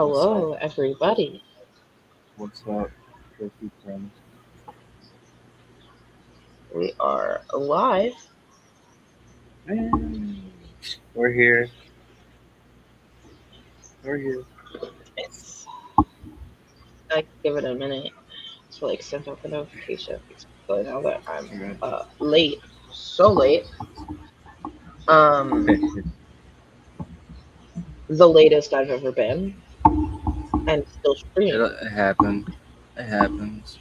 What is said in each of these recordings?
What's up? Hello, everybody. What's up, Turkey friends? We are live. Man, we're here. We're here. It's I give it a minute to send out the notification, especially now that I'm Good. late, so late. Um, the latest I've ever been, and still streaming. It happened. It happens.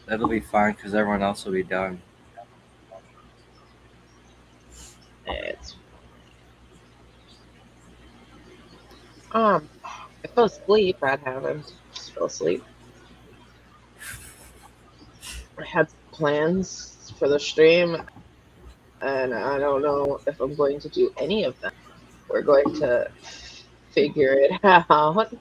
That'll be fine because everyone else will be done. It's um, I fell asleep. That happened. Just fell asleep. I had plans for the stream, and I don't know if I'm going to do any of them. We're going to figure it out. Let's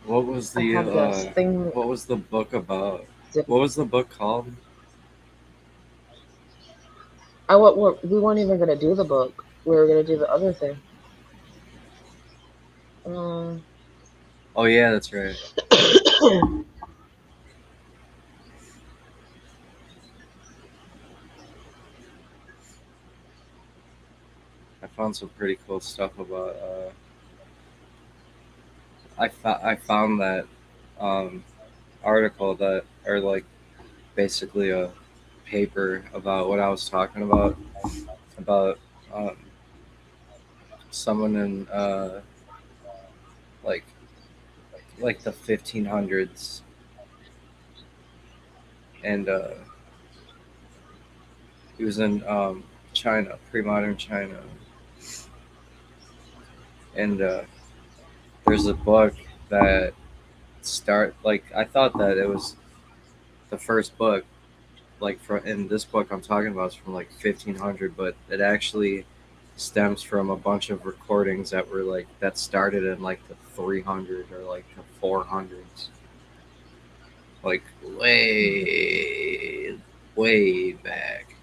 What was I the have this thing. What was the book about? What was the book called? We weren't even gonna do the book. We were gonna do the other thing. Um, Oh yeah, that's right. I found some pretty cool stuff about. I found that um, article that or like basically a paper about what I was talking about um, someone in like the 1500s and he was in China, pre-modern China, and there's a book that I thought that it was the first book from in this book I'm talking about is from like 1500, but it actually stems from a bunch of recordings that were that started in like the 300 or like the 400s, like way back,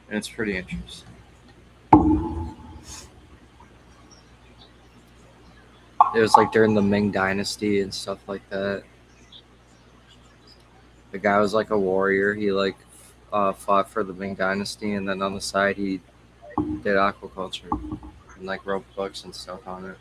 and it's pretty interesting. It was like during the Ming Dynasty and stuff like that. The guy was like a warrior. He fought for the Ming Dynasty, and then on the side he did aquaculture and like wrote books and stuff on it.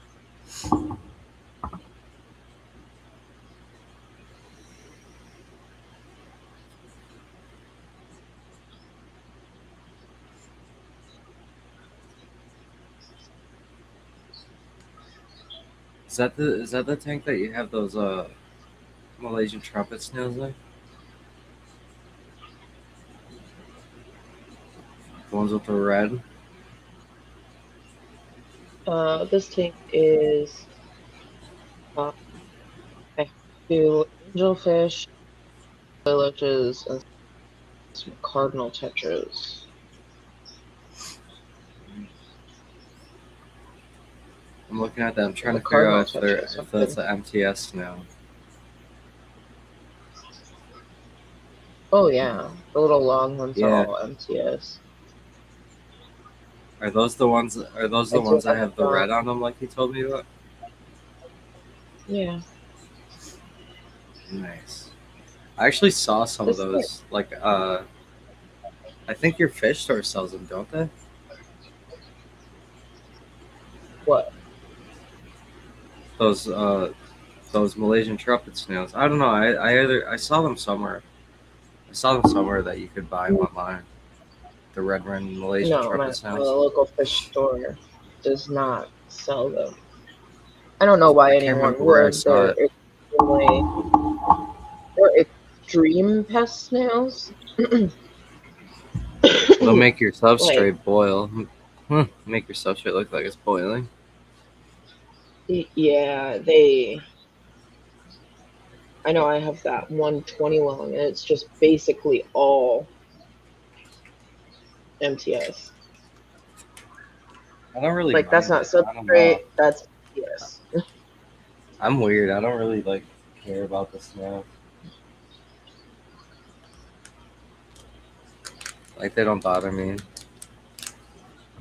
Is that the tank that you have those Malaysian trumpet snails in? The ones with the red? this tank is I have two angelfish, loaches, and some cardinal tetras. I'm looking at that. I'm trying The to figure cardinal out tetras if have that's been. an MTS now. Oh yeah, the little long ones are Yeah. all MTS. Are those the ones? Are those I the do ones that have have the red on them, like you told me about? yeah. Nice. I actually saw some of This thing, those. I think your fish store sells them, don't they? what? Those those Malaysian trumpet snails. I don't know. I saw them somewhere. I saw them somewhere that you could buy them online. The red ring Malaysian No, trumpet my snails. local fish store does not sell them. I don't know why I can't anyone remember where I would. saw it. They're extreme pest snails. They'll make your Like, substrate boil. Make your substrate look like it's boiling. yeah, they. I know I have that 120 long, and it's just basically all MTS. I don't really Like, that's mind not it. I don't know. substrate, that's MTS. I'm weird. I don't really like care about the snow. Like they don't bother me.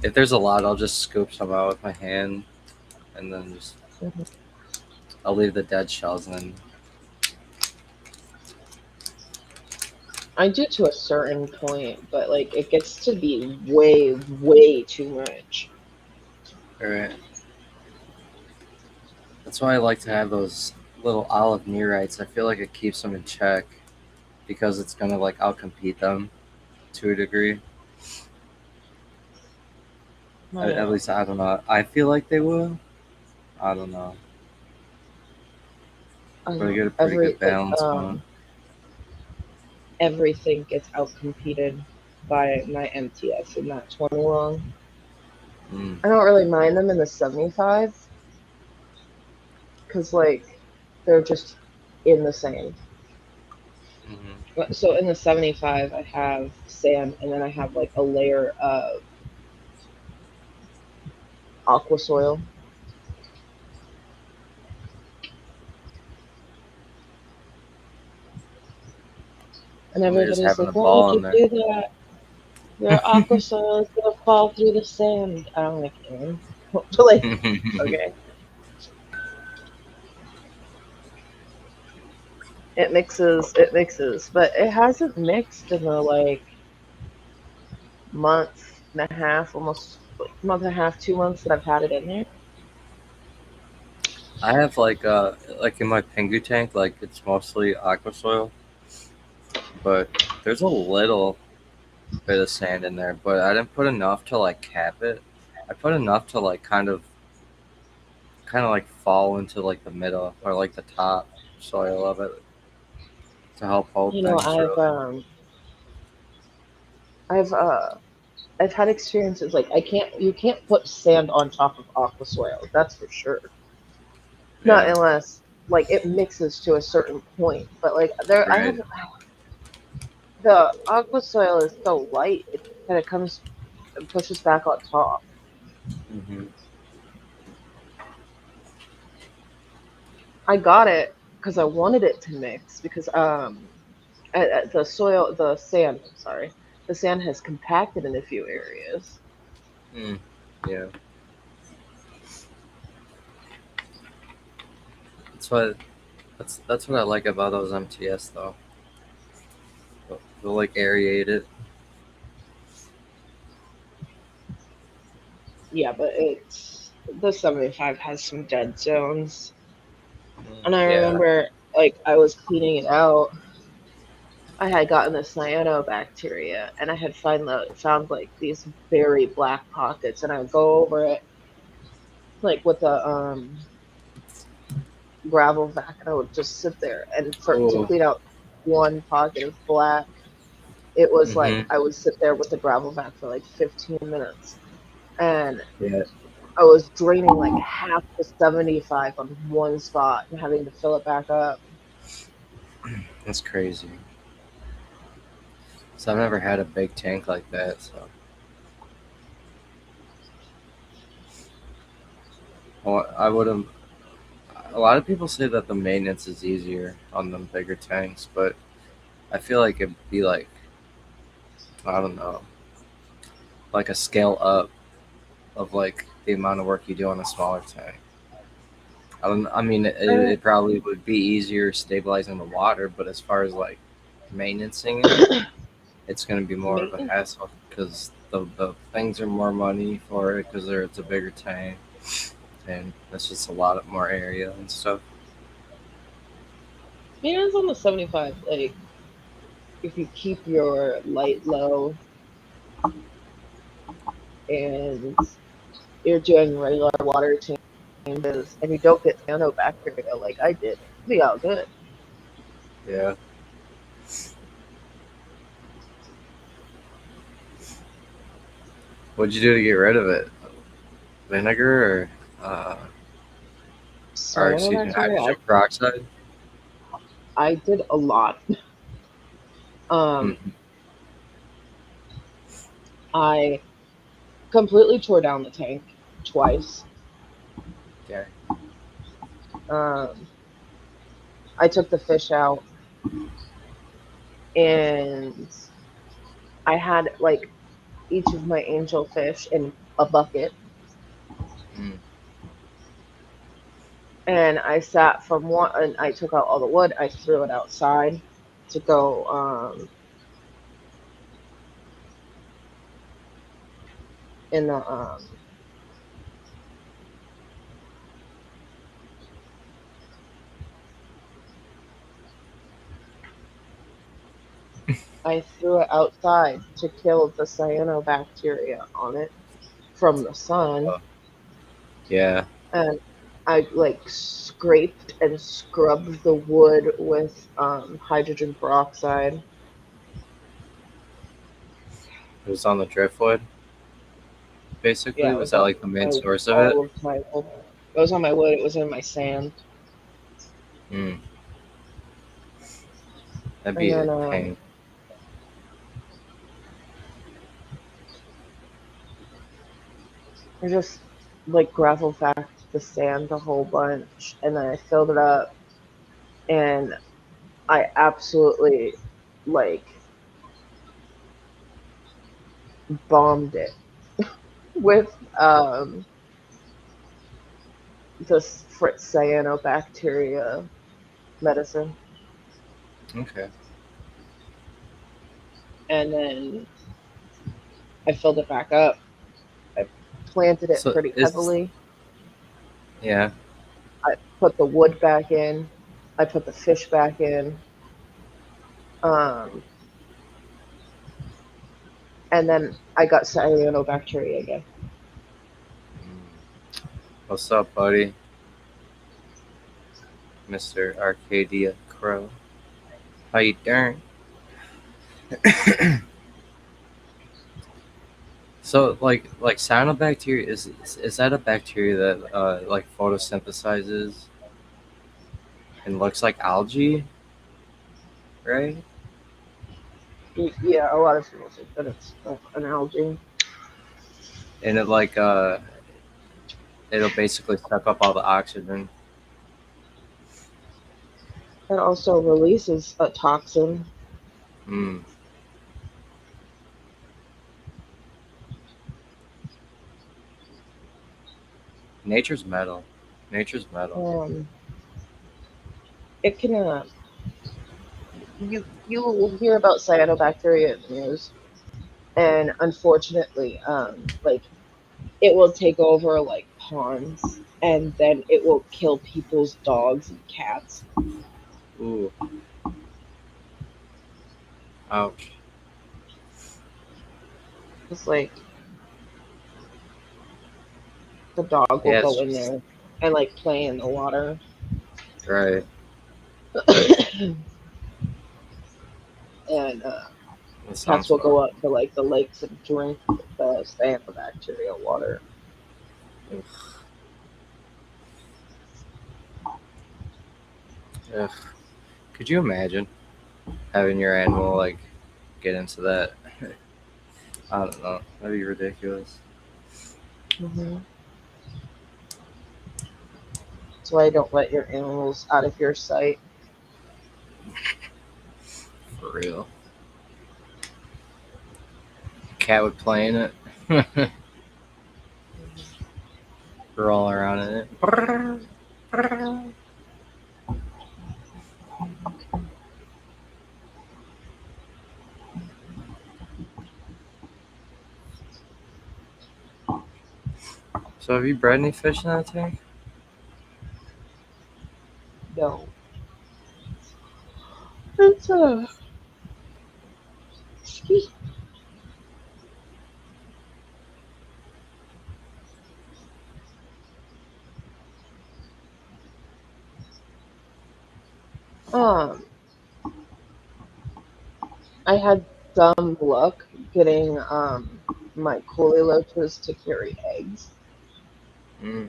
If there's a lot, I'll just scoop some out with my hand, and then just Mhm. I'll leave the dead shells in. I do to a certain point, but like it gets to be way, way too much. All right. That's why I like to have those little olive neorites. I feel like it keeps them in check because it's gonna like outcompete them to a degree. I At know. least I don't know. I feel like they will. I don't know, I but I know. get a pretty good Like balance going. everything gets outcompeted by my MTS in that 20 long. Mm. I don't really mind them in the 75 because like they're just in the same. Hmm. So in the 75, I have sand, and then I have like a layer of aqua soil. And And they're just everybody's having like, a "Why would ball you in there. do that? Your aqua soil is gonna fall through the sand." I'm like, like, okay, it mixes, but it hasn't mixed in the like month and a half, almost like, month and a half, 2 months that I've had it in there. I have like in my Pingu tank, like it's mostly aqua soil, but there's a little bit of sand in there, but I didn't put enough to like cap it. I put enough to like kind of like fall into like the middle or like the top soil of it to help hold You know, things really. I've I've had experiences like you can't put sand on top of aqua soil. That's for sure. Not Yeah, unless like it mixes to a certain point. But like there, I right. have the aqua soil is so light it kind of comes and pushes back on top. Hmm. I got it because I wanted it to mix because the sand, I'm sorry, the sand has compacted in a few areas. Mm. Yeah, that's what that's what I like about those MTS though. They'll like aerate it. Yeah, but it's the 75 has some dead zones. Mm. And I Yeah. remember like I was cleaning it out. I had gotten the cyanobacteria and I had found like these very black pockets and I would go over it like with a gravel vac and I would just sit there and for to Oh. clean out one pocket of black, it was like Hmm. I would sit there with the gravel vac for like 15 minutes and Yeah, I was draining like half the 75 on one spot and having to fill it back up. that's crazy. So I've never had a big tank like that. So well, I would have. A lot of people say that the maintenance is easier on them bigger tanks, but I feel like it'd be like I don't know, like a scale up of like the amount of work you do on a smaller tank. I don't. I mean, Uh, it probably would be easier stabilizing the water, but as far as like maintaining it, it's going to be more of a maintenance, hassle because the things are more money for it because it's a bigger tank and that's just a lot of more area and stuff. maintenance on the 75, like if you keep your light low and you're doing regular water changes and you don't get cyanobacteria like I did, it'll be all good. Yeah. What'd you do to get rid of it? Vinegar or excuse me, Cyanobacteria, hydrogen peroxide? I did a lot. Um, Mm-hmm. I completely tore down the tank twice. Okay. Um, I took the fish out and I had like each of my angel fish in a bucket. Mm. And I sat from one, and I took out all the wood. I threw it outside to go in the I threw it outside to kill the cyanobacteria on it from the sun. Oh, yeah. And I like scraped and scrubbed the wood with hydrogen peroxide. It was on the driftwood, basically. Yeah, it Was was that on like the main my, source of it? all of my wood. It was on my wood. It was in my sand. Mm. That'd And be a then pain. I just like gravel backed the sand a whole bunch, and then I filled it up, and I absolutely like bombed it with this cyanobacteria medicine, Okay. and then I filled it back up. I planted it So pretty is heavily. yeah. I put the wood back in. I put the fish back in. Um, and then I got cyanobacteria again. Mm. What's up, buddy? Mr. Arcadia Crow. How you doing? So like cyanobacteria is that a bacteria that like photosynthesizes and looks like algae, right? Yeah, a lot of people think that it's an algae. And it like it'll basically suck up all the oxygen. It also releases a toxin. Mm. Nature's metal. Nature's metal. Um, it can you will hear about cyanobacteria in the news, and unfortunately, like it will take over like ponds, and then it will kill people's dogs and cats. Ooh, ouch. It's like the dog will Yeah, it's go in just there and like play in the water, right. and That cats sounds will go horrible. up to like the lakes and drink the cyanobacteria water. Ugh. Ugh. Could you imagine having your animal like get into that? I don't know. That'd be ridiculous. Hmm. That's why I don't let your animals out of your sight. For real. Cat would play in it. Roll around in it. So have you bred any fish in that tank? No, it's excuse um I had some luck getting my coolie loaches to carry eggs, Mm,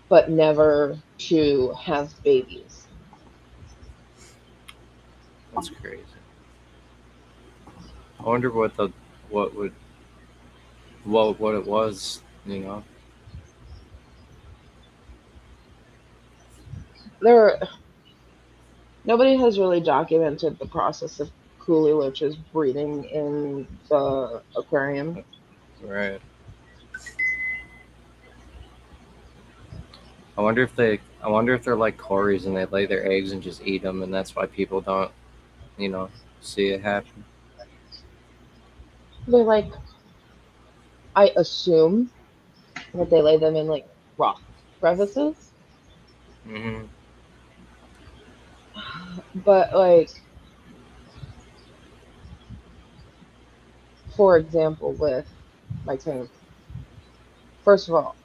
but never to have babies. that's crazy. I wonder what the what would what it was. You know. there nobody has really documented the process of coolie loaches breeding in the aquarium. Right. I wonder if they're like Corys and they lay their eggs and just eat them, and that's why people don't, you know, see it happen. They like, I assume that they lay them in like rock crevices, Hmm. but like, for example, with my tank, first of all,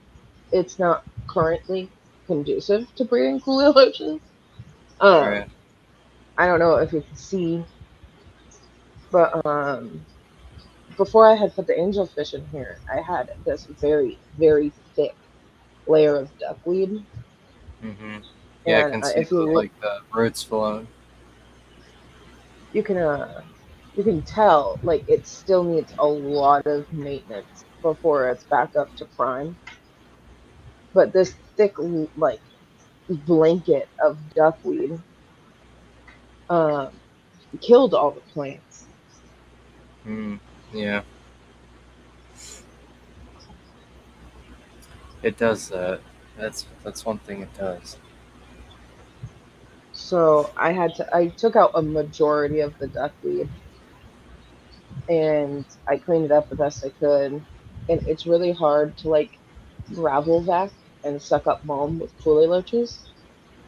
it's not currently conducive to breeding coolie loaches. Um, Right. I don't know if you can see, but before I had put the angelfish in here, I had this very, very thick layer of duckweed. Hmm. Yeah, I And can see if you the look, like the roots flowing. you can you can tell like it still needs a lot of maintenance before it's back up to prime. But this thick like blanket of duckweed um, killed all the plants. Mm. Yeah, it does that. That's one thing it does. So I took out a majority of the duckweed and I cleaned it up the best I could. And it's really hard to like gravel vac and suck up mold with coolie loaches.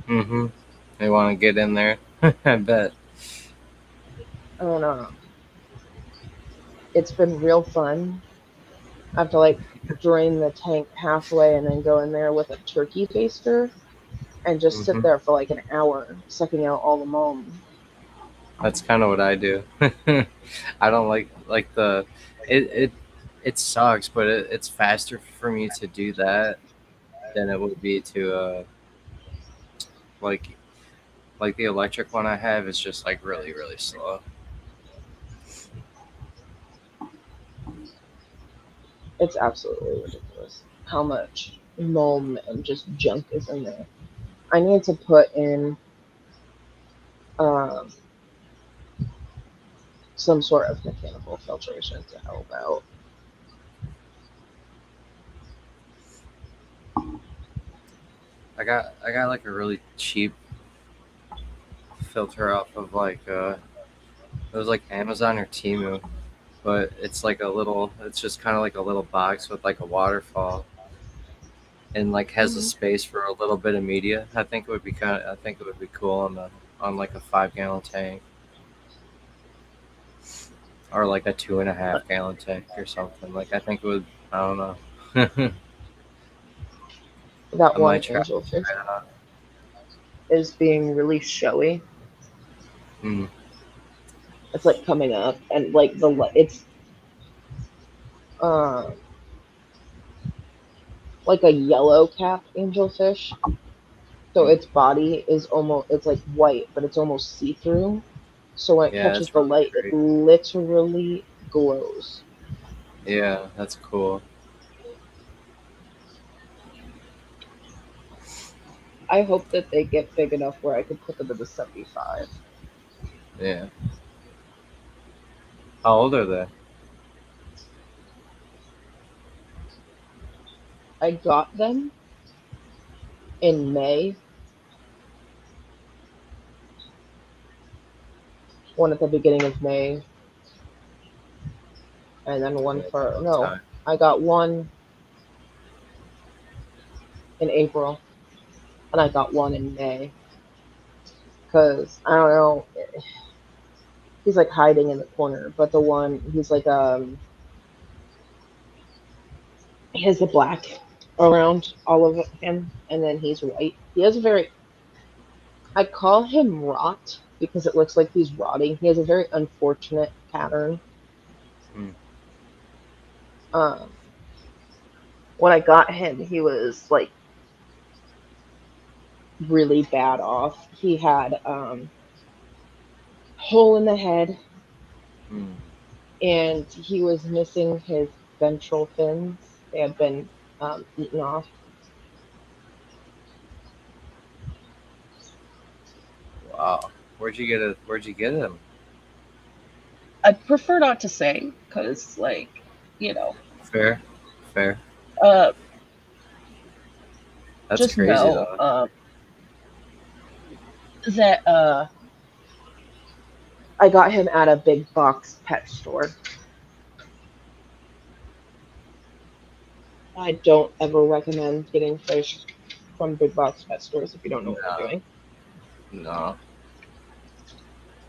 Hmm. They want to get in there. I bet. And it's been real fun. I have to like drain the tank halfway and then go in there with a turkey baster and just sit Hmm. there for like an hour sucking out all the mold. That's kind of what I do. I don't like the it it sucks, but it's faster for me to do that than it would be to like like the electric one I have is just like really slow. It's absolutely ridiculous how much mold and just junk is in there. I need to put in um, some sort of mechanical filtration to help out. I got like a really cheap filter off of like it was like Amazon or Temu, but it's like a little it's just kind of like a little box with like a waterfall and like has a Mhm. space for a little bit of media. I think it would be cool on like a 5 gallon tank or like a 2.5 gallon tank or something. Like I think it would. I don't know. That I one might try. angelfish is being really showy. Mm, It's like coming up and like it's uh, like a yellow cap angelfish. So mm. its body is almost it's like white, but it's almost see through. So when it Yeah, catches that's the really light, it great. literally glows. Yeah, that's cool. I hope that they get big enough where I could put them in the 75. Yeah. How old are they? I got them in May, one at the beginning of May, and then one Yeah, it's for about no, time. I got one in April, and I got one in May. Cause I don't know, he's like hiding in the corner, but the one he's like he has the black around all of him, and then he's white. He has a very I call him rot because it looks like he's rotting. He has a very unfortunate pattern. Mm, Um, when I got him, he was like really bad off. He had hole in the head, mm. and he was missing his ventral fins. They had been eaten off. Wow. Where'd you get it? Where'd you get him? I prefer not to say because, like, you know, Fair. Fair. uh, That's just crazy know though. that I got him at a big box pet store. I don't ever recommend getting fish from big box pet stores if you don't know what you're No. doing. No.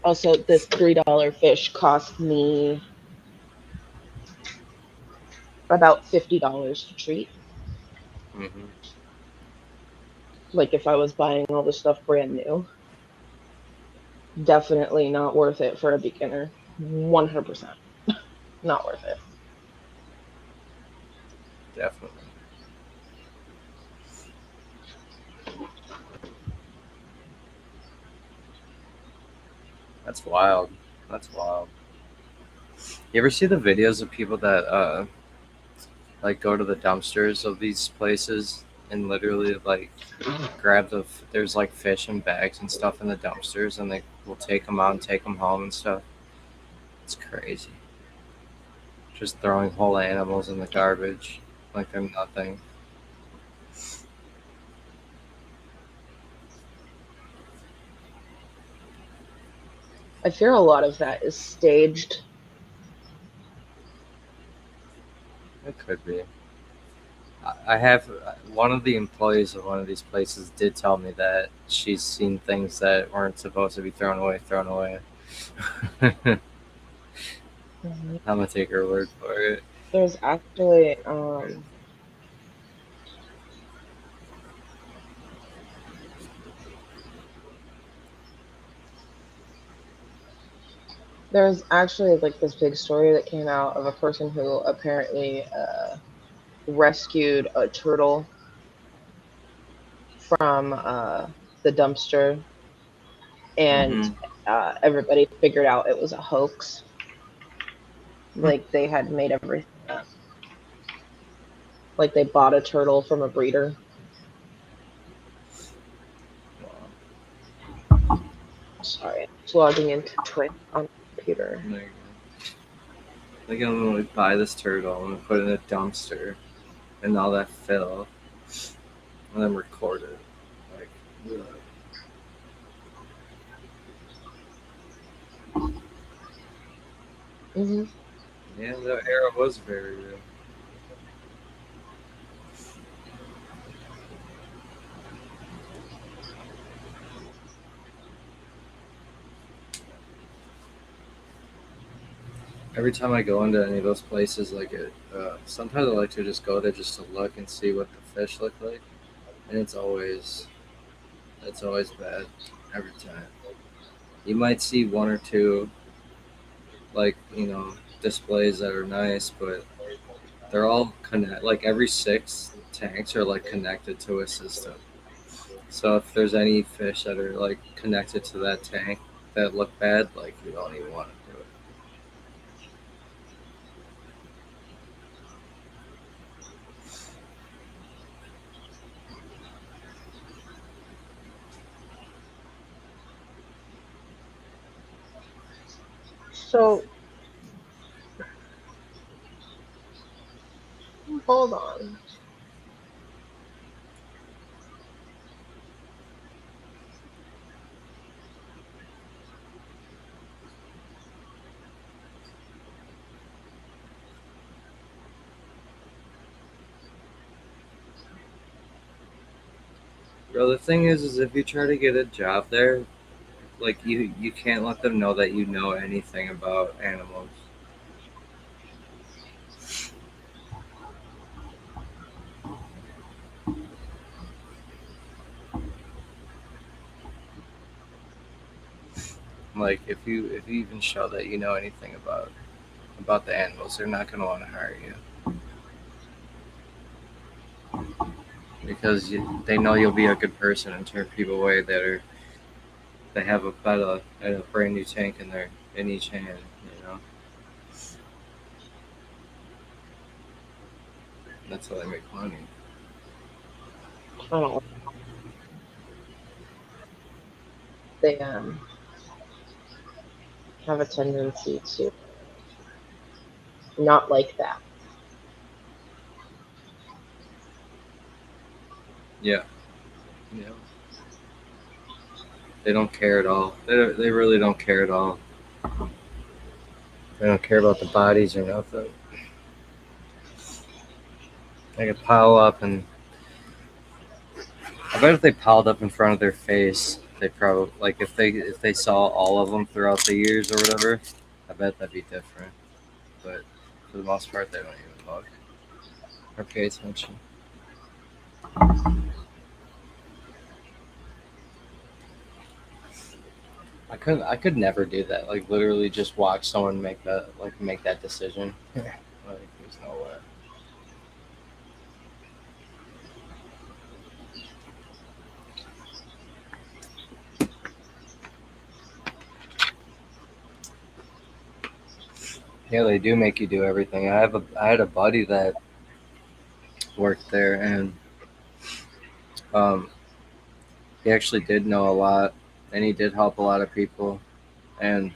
Also, this $3 fish cost me about $50 to treat. Mm-hmm. Like if I was buying all the stuff brand new, definitely not worth it for a beginner. 100% not worth it. Definitely. That's wild. That's wild. You ever see the videos of people that like go to the dumpsters of these places and literally like grab there's like fish and bags and stuff in the dumpsters and they will take them out and take them home and stuff. It's crazy. Just throwing whole animals in the garbage like they're nothing. I fear a lot of that is staged. It could be. I have one of the employees of one of these places did tell me that she's seen things that weren't supposed to be thrown away, thrown away. I'm Mhm. gonna take her word for it. There's actually there's actually like this big story that came out of a person who apparently rescued a turtle from the dumpster, and Mm-hmm. everybody figured out it was a hoax. Like they had made everything up. Like they bought a turtle from a breeder. Sorry, it's logging into Twitch on the computer. There you go. Like I'm gonna like, buy this turtle and put it in a dumpster and all that fill and then record it. Like, ugh. Hmm. Yeah, that era was very real. Every time I go into any of those places, like it, sometimes I like to just go there just to look and see what the fish look like, and it's always bad every time. You might see one or two like displays that are nice, but they're all connect. Like every six tanks are like connected to a system. So if there's any fish that are like connected to that tank that look bad, like you don't even want to do it. So hold on. Bro, the thing is if you try to get a job there, like you can't let them know that you know anything about animals. Like if you even show that you know anything about the animals, they're not gonna want to hire you because they know you'll be a good person and turn people away they have a brand new tank in each hand. That's how they make money. I don't. they have a tendency to not like that. Yeah, yeah. They don't care at all. They really don't care at all. They don't care about the bodies or nothing. They could pile up, and I bet if they piled up in front of their face, they probably like if they saw all of them throughout the years or whatever. I bet that'd be different. But for the most part, they don't even look or pay attention. I could never do that. Like literally, just watch someone make that decision. Like there's no way. Yeah, they do make you do everything. I had a buddy that worked there, and um, he actually did know a lot, and he did help a lot of people, and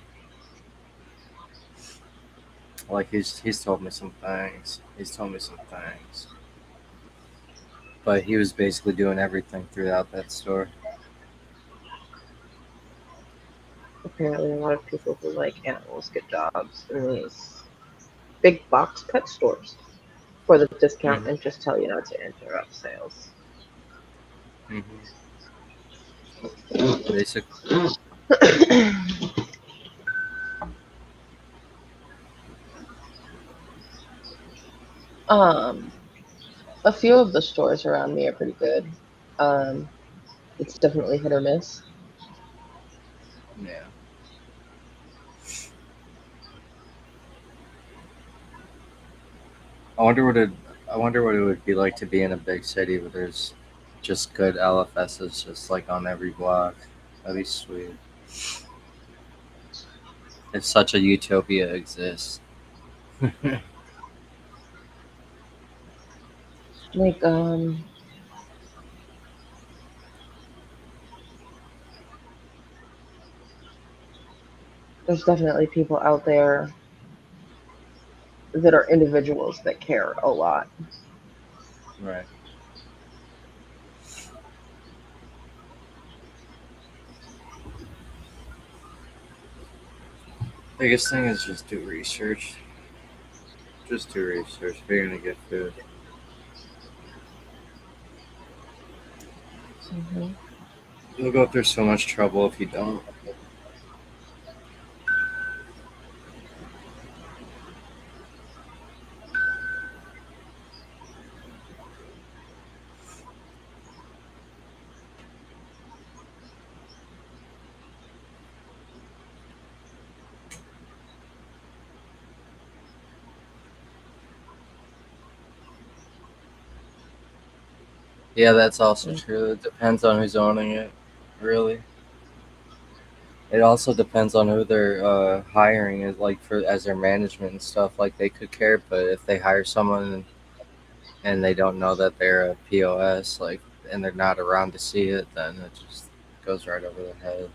like he's told me some things. He's told me some things, but he was basically doing everything throughout that store. Apparently, a lot of people who like animals get jobs in these big box pet stores for the discount Hmm. and just tell you not to interrupt sales. Hmm. Basically, um, a few of the stores around me are pretty good. Um, it's definitely hit or miss. yeah. I wonder what it. I wonder what it would be like to be in a big city where there's just good LFSs just like on every block. That'd be sweet. If such a utopia exists. Like, there's definitely people out there that are individuals that care a lot. Right. Biggest thing is just do research. Just do research. If you're gonna get food. Hmm. You'll go through so much trouble if you don't. Yeah, that's also true. It depends on who's owning it. Really. It also depends on who they're hiring is like for as their management and stuff. Like they could care, but if they hire someone and they don't know that they're a POS, like, and they're not around to see it, then it just goes right over their head.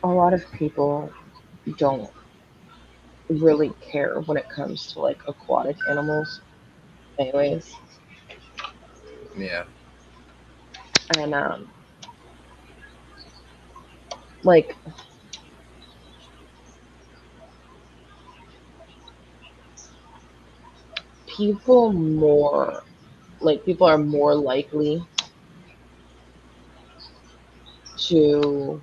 A lot of people don't really care when it comes to like aquatic animals, anyways. Yeah. And like people more people are more likely to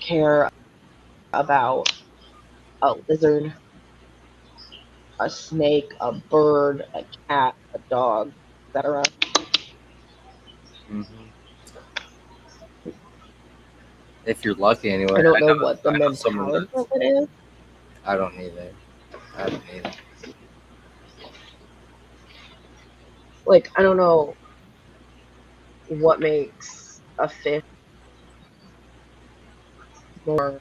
care about a lizard, a snake, a bird, a cat, a dog, etc. Hmm. If you're lucky, anyway. I don't know what the I know someone mentality that's. of it is. I don't either. I don't either. Like I don't know what makes a fish more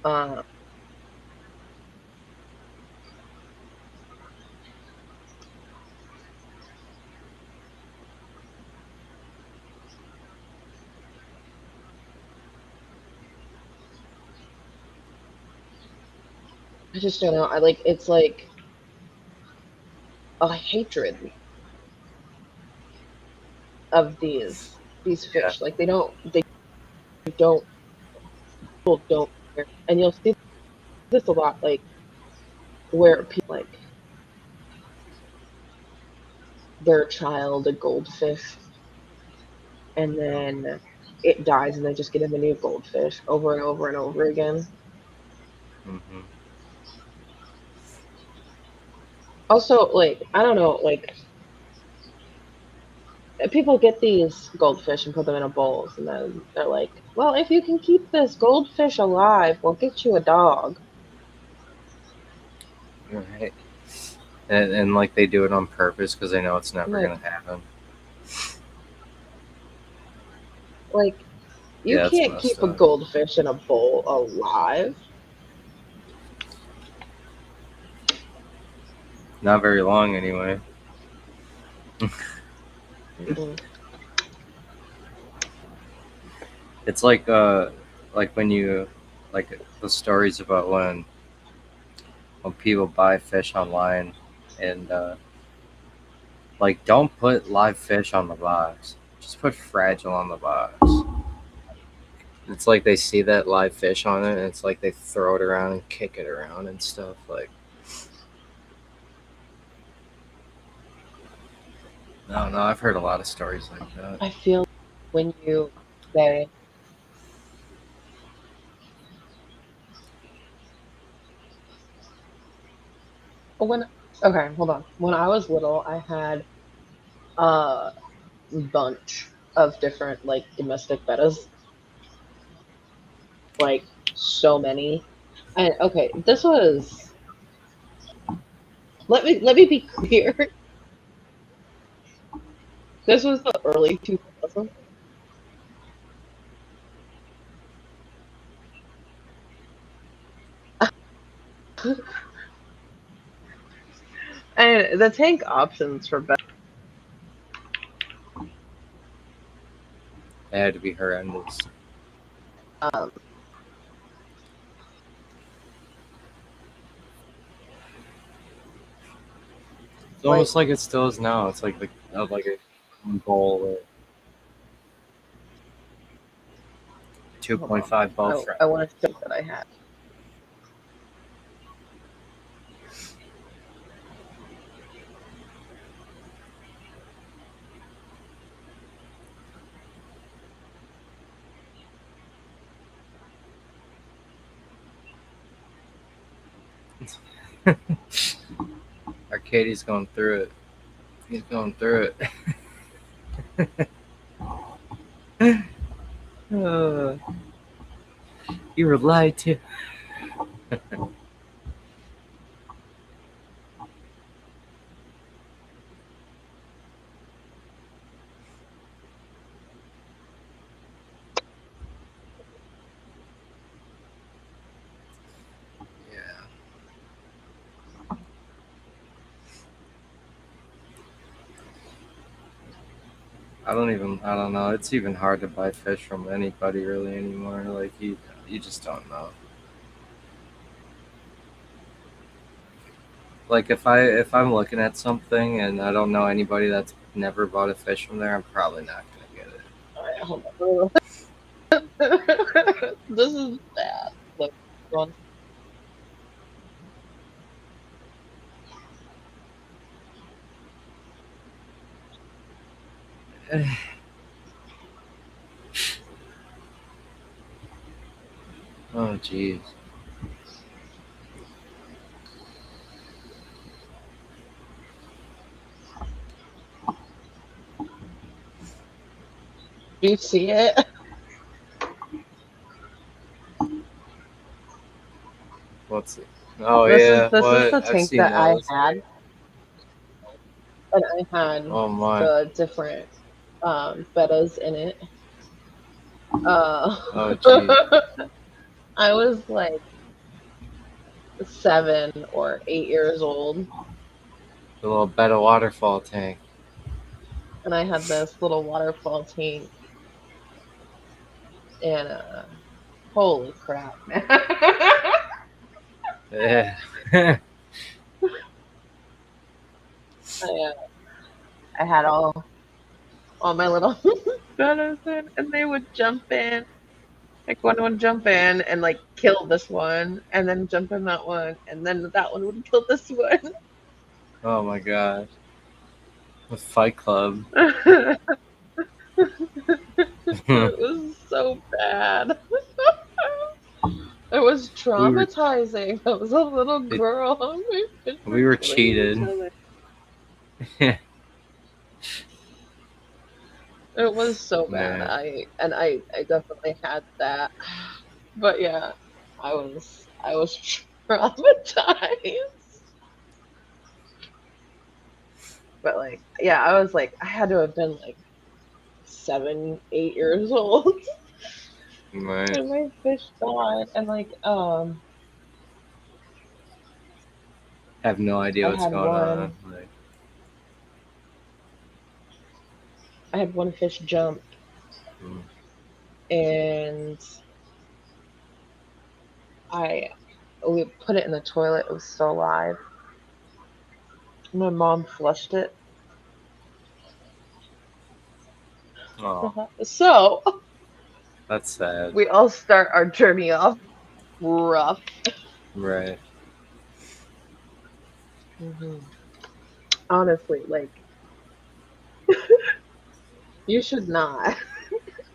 uh, I just don't know. I like it's like a hatred of these Yeah. fish. Like they don't people don't care. And you'll see this a lot, like where people like their child a goldfish and then it dies and they just get him a new goldfish over and over and over again. Hmm. Also, like I don't know, like people get these goldfish and put them in a bowls and then they're like, well, if you can keep this goldfish alive, we'll get you a dog. Right. And like they do it on purpose because they know it's I'm never like, gonna happen. like you Yeah, it's can't messed keep a up. goldfish in a bowl alive. Not very long anyway. Mm. It's like when you like the stories about when people buy fish online and like don't put live fish on the box. Just put fragile on the box. It's like they see that live fish on it and it's like they throw it around and kick it around and stuff. Like no, no, I've heard a lot of stories like that. I feel when you say when okay, hold on. When I was little, I had a bunch of different like domestic bettas, like so many. And okay, this was let me be clear. This was the early 2000s. And the tank options for It had to be horrendous. um It's like almost like it still is now. It's like a bowl with hold on. 2.5 ball I want to show that I had. Arcadie's going through it. He's going through it. Uh, you were lied to. Yeah. I don't know. It's even hard to buy fish from anybody really anymore. Like you just don't know. Like if I'm looking at something and I don't know anybody that's never bought a fish from there, I'm probably not gonna get All right, hold on. This is bad. Look, one. it. Oh jeez. Do you see it? What's it? Oh This is yeah. this is What? the I've tank seen that I those. had, and I had Oh my. the different bettas in it. Uh, Oh geez. I was like 7 or 8 years old, The little bed of waterfall tank. and I had this little waterfall tank, and holy crap, man! Yeah. I had all my little fellows in, and they would jump in. Like one would jump in and like kill this one, and then jump in that one, and then that one would kill this one. Oh my god. The Fight Club. It was so bad. It was we were traumatizing. I was a little it, girl. My fish were we were killing each cheated. other. It was so bad. Man, I definitely had that. But yeah, I was traumatized. But like yeah, I was like I had to have been like 7, 8 years old right. when my fish died. And like Have no idea I what's had going on. one Like, I had one fish jump mm, and I we put it in the toilet. It was still alive. My mom flushed it. oh, So that's sad. we all start our journey off rough. Right. hmm Honestly, like you should not.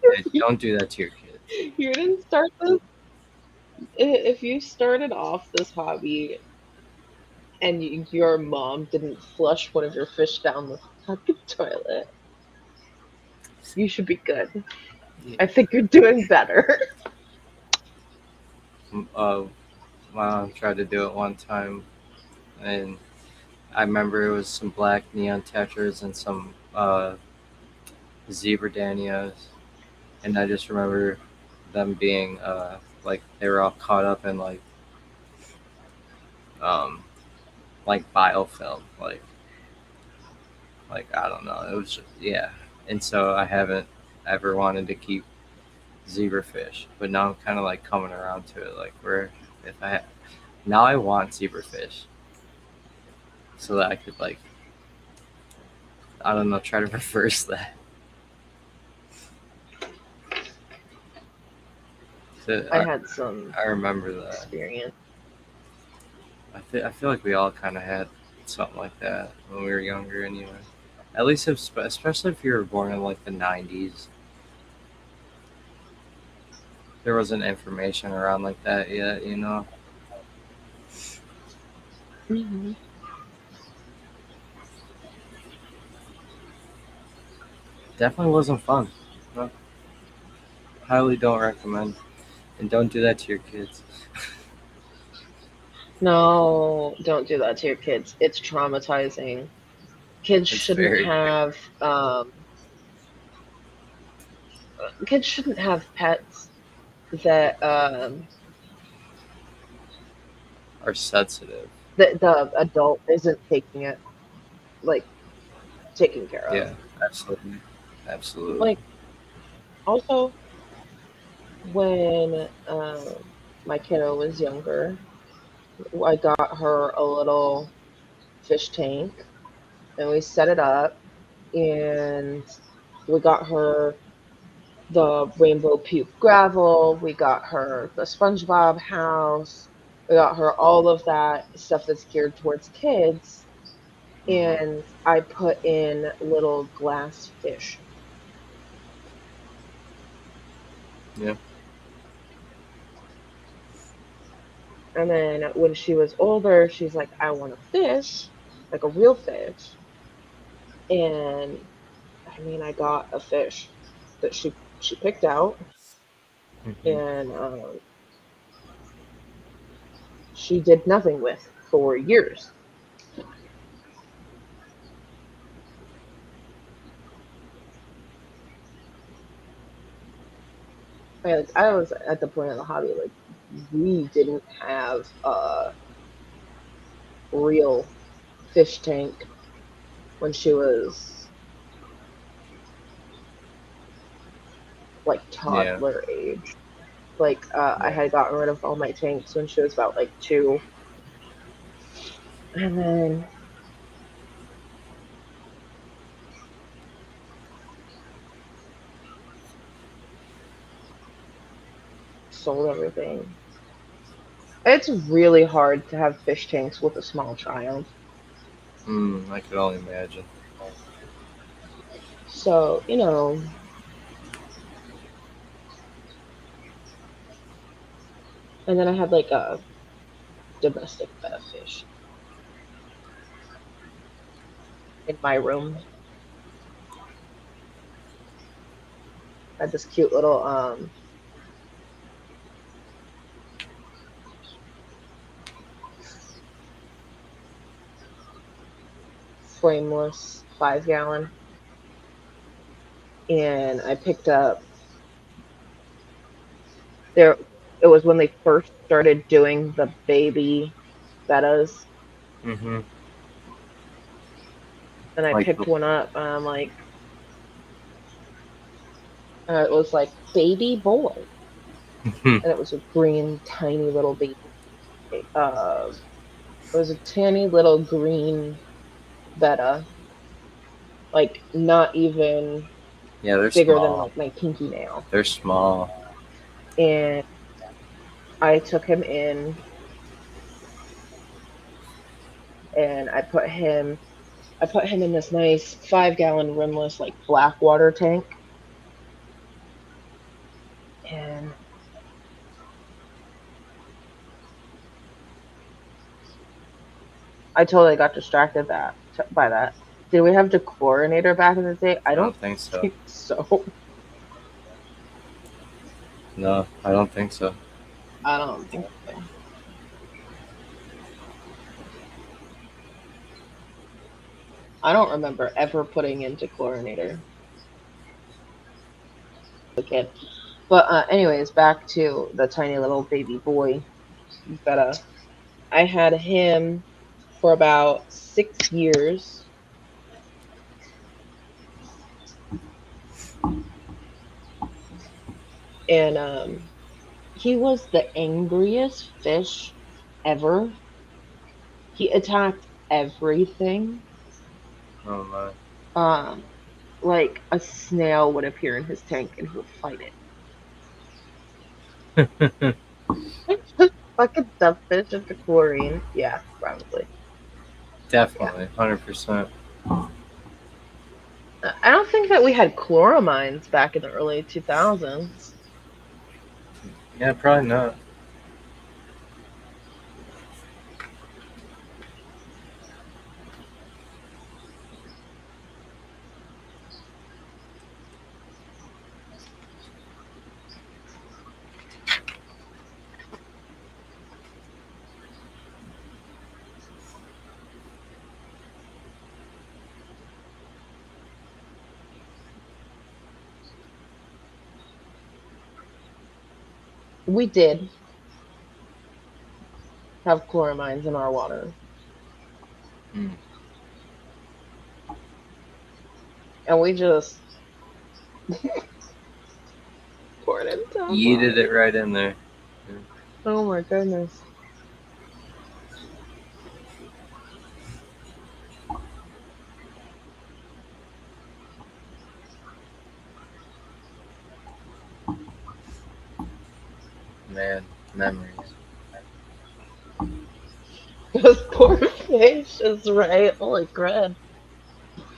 Hey, don't do that to your kids. You didn't start this. If you started off this hobby and your mom didn't flush one of your fish down the fucking toilet, you should be good. Yeah. I think you're doing better. Uh, my mom tried to do it one time, and I remember it was some black neon tetras and some zebra danios, and I just remember them being like they were all caught up in um like biofilm, like I don't know, it was just, yeah, and so I haven't ever wanted to keep zebrafish, but now I'm kind of like coming around to it, like where if I now I want zebrafish so that I could like I don't know try to reverse that. So I had some I remember that. experience. I feel like we all kind of had something like that when we were younger, anyway. At least, if, especially if you were born in like the '90s, there wasn't information around like that yet. You know, hmm definitely wasn't fun. No, highly don't recommend, and don't do that to your kids. No, don't do that to your kids. It's traumatizing. Kids It's shouldn't very have kids shouldn't have pets that are sensitive. the adult isn't taking it like taken care of. Yeah, absolutely, absolutely. Like also when my kiddo was younger, I got her a little fish tank and we set it up and we got her the rainbow puke gravel, we got her the SpongeBob house, we got her all of that stuff that's geared towards kids, Hmm. and I put in little glass fish. Yeah. And then when she was older, she's like, I want a fish, like a real fish. And I mean, I got a fish that she picked out, Hmm. and she did nothing with for years. Like, I was at the point of the hobby, like we didn't have a real fish tank when she was like Yeah. toddler age. Like I Yeah. had gotten rid of all my tanks when she was about like 2. And then sold everything. It's really hard to have fish tanks with a small child. I could only imagine. So, and then I had like a domestic betta fish in my room. I had this cute little frameless 5 gallon, and I picked up there. It was when they first started doing the baby bettas, Mm-hmm. and I Like, picked one up, and I'm like, it was like baby boy, and it was a green, tiny little baby. It was a tiny little green betta, like not even yeah, they're bigger than small. like my pinky nail. They're small. And I took him in and I put him in this nice 5 gallon rimless like black water tank. And I totally got distracted by that. Did we have dechlorinator back in the day? I I don't don't think so. think so. No, I don't think so. I don't think so. I don't remember ever putting in dechlorinator as a kid. But anyways, back to the tiny little baby boy Betta. I had him for about 6 years, and he was the angriest fish ever. He attacked everything. Oh my. Um, like a snail would appear in his tank and he would fight it. Fucking dump fish into chlorine. Yeah, probably. Yeah. Definitely, 100%. I don't think that we had chloramines back in the early 2000s. Yeah, probably not. We did have chloramines in our water, Mm. and we just poured it in tap Yeeted it water. right in there. Oh my goodness. Man, memories. Those poor fish is right. Holy crap.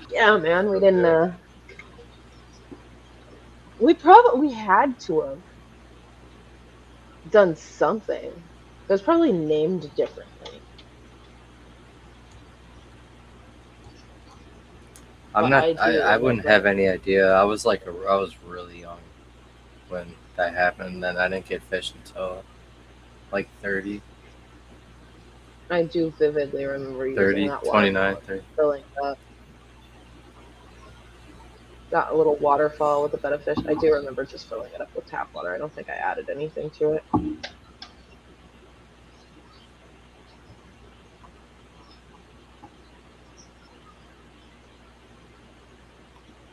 Yeah, man, we So didn't. good. We had to have done something. It was probably named differently, I'm but not. I I, do I wouldn't have remember. any idea. I was like, I was really young when that happened. And then I didn't get fish until like 30, I do vividly remember using 30, that water 29, fountain, 30. filling that little waterfall with a bed of fish. I do remember just filling it up with tap water. I don't think I added anything to it.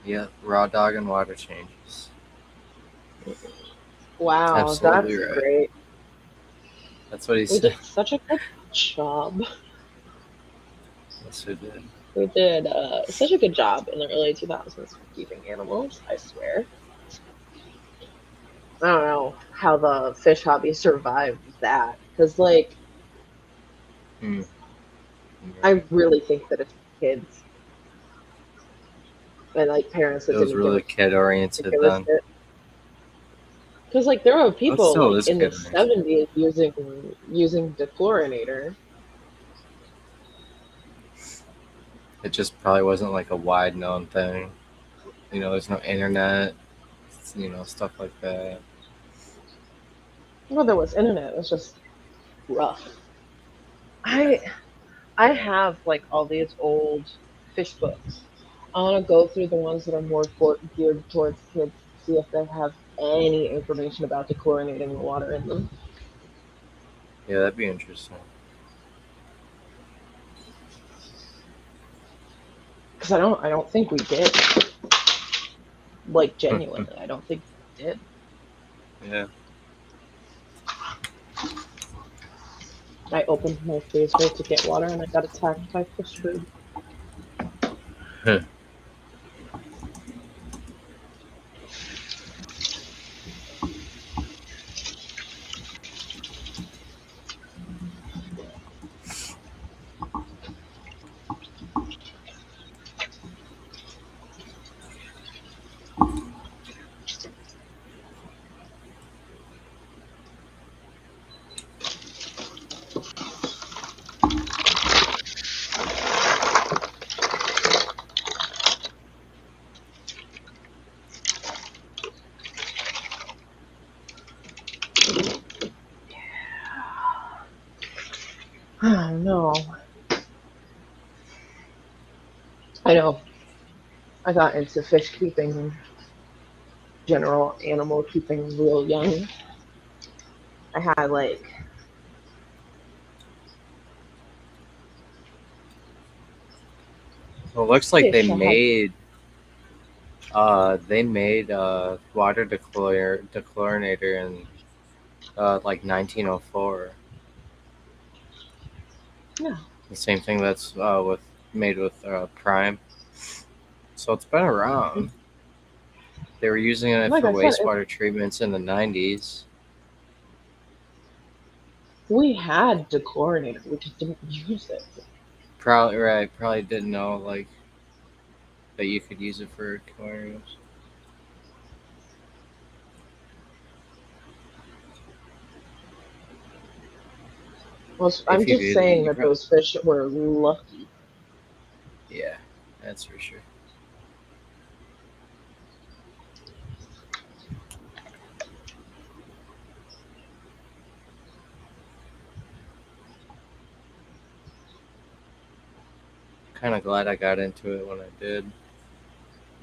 Yeah, raw dog and water changes. Wow, Absolutely that's right. great. That's what he We said. did such a good job. Yes, it did. Who did such a good job in the early 2000s for keeping animals, I swear. I don't know how the fish hobby survived that. Because, like, Hmm. I Right. really think that it's kids and, like, parents It that was didn't really kid oriented give a then. shit. Because, like, there were It people, still like, is in the kid oriented. 70s using dechlorinator. It just probably wasn't like a wide known thing. There's no internet. Stuff like that. Well, there was internet. It was just rough. I I have, like, all these old fish books. I want to go through the ones that are more geared towards kids to see if they have any information about dechlorinating the water in them. Yeah, that'd be interesting. Because I don't think we did. Like, genuinely, I don't think we did. Yeah. I opened my freezer to get water and I got attacked by fish food. Oh no. I know. I got into fish keeping, general animal keeping real young. I had like Well, it looks like fish. I had they made water dechlorinator in like 1904. yeah. The same thing that's with made with Prime. So it's been around. They were using it Like for I said, wastewater treatments in the 90s. we had dechlorinator. We just didn't use it. Probably right. Probably didn't know like that you could use it for aquariums. Well, I'm If you just did, saying you that probably those fish were lucky. yeah, that's for sure. Kind of glad I got into it when I did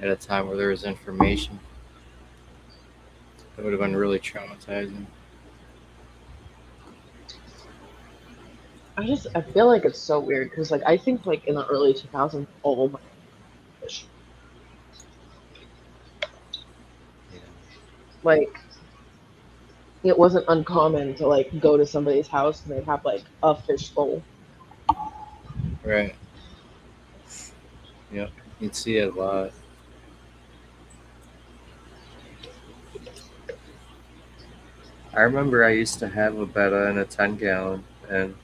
at a time where there was information. It would have been really traumatizing. I feel like it's so weird because like I think like in the early 2000s, all my fish Yeah. like it wasn't uncommon to like go to somebody's house and they'd have like a fish bowl. Right. Yep. You'd see it a lot. I remember I used to have a betta in a 10 gallon, and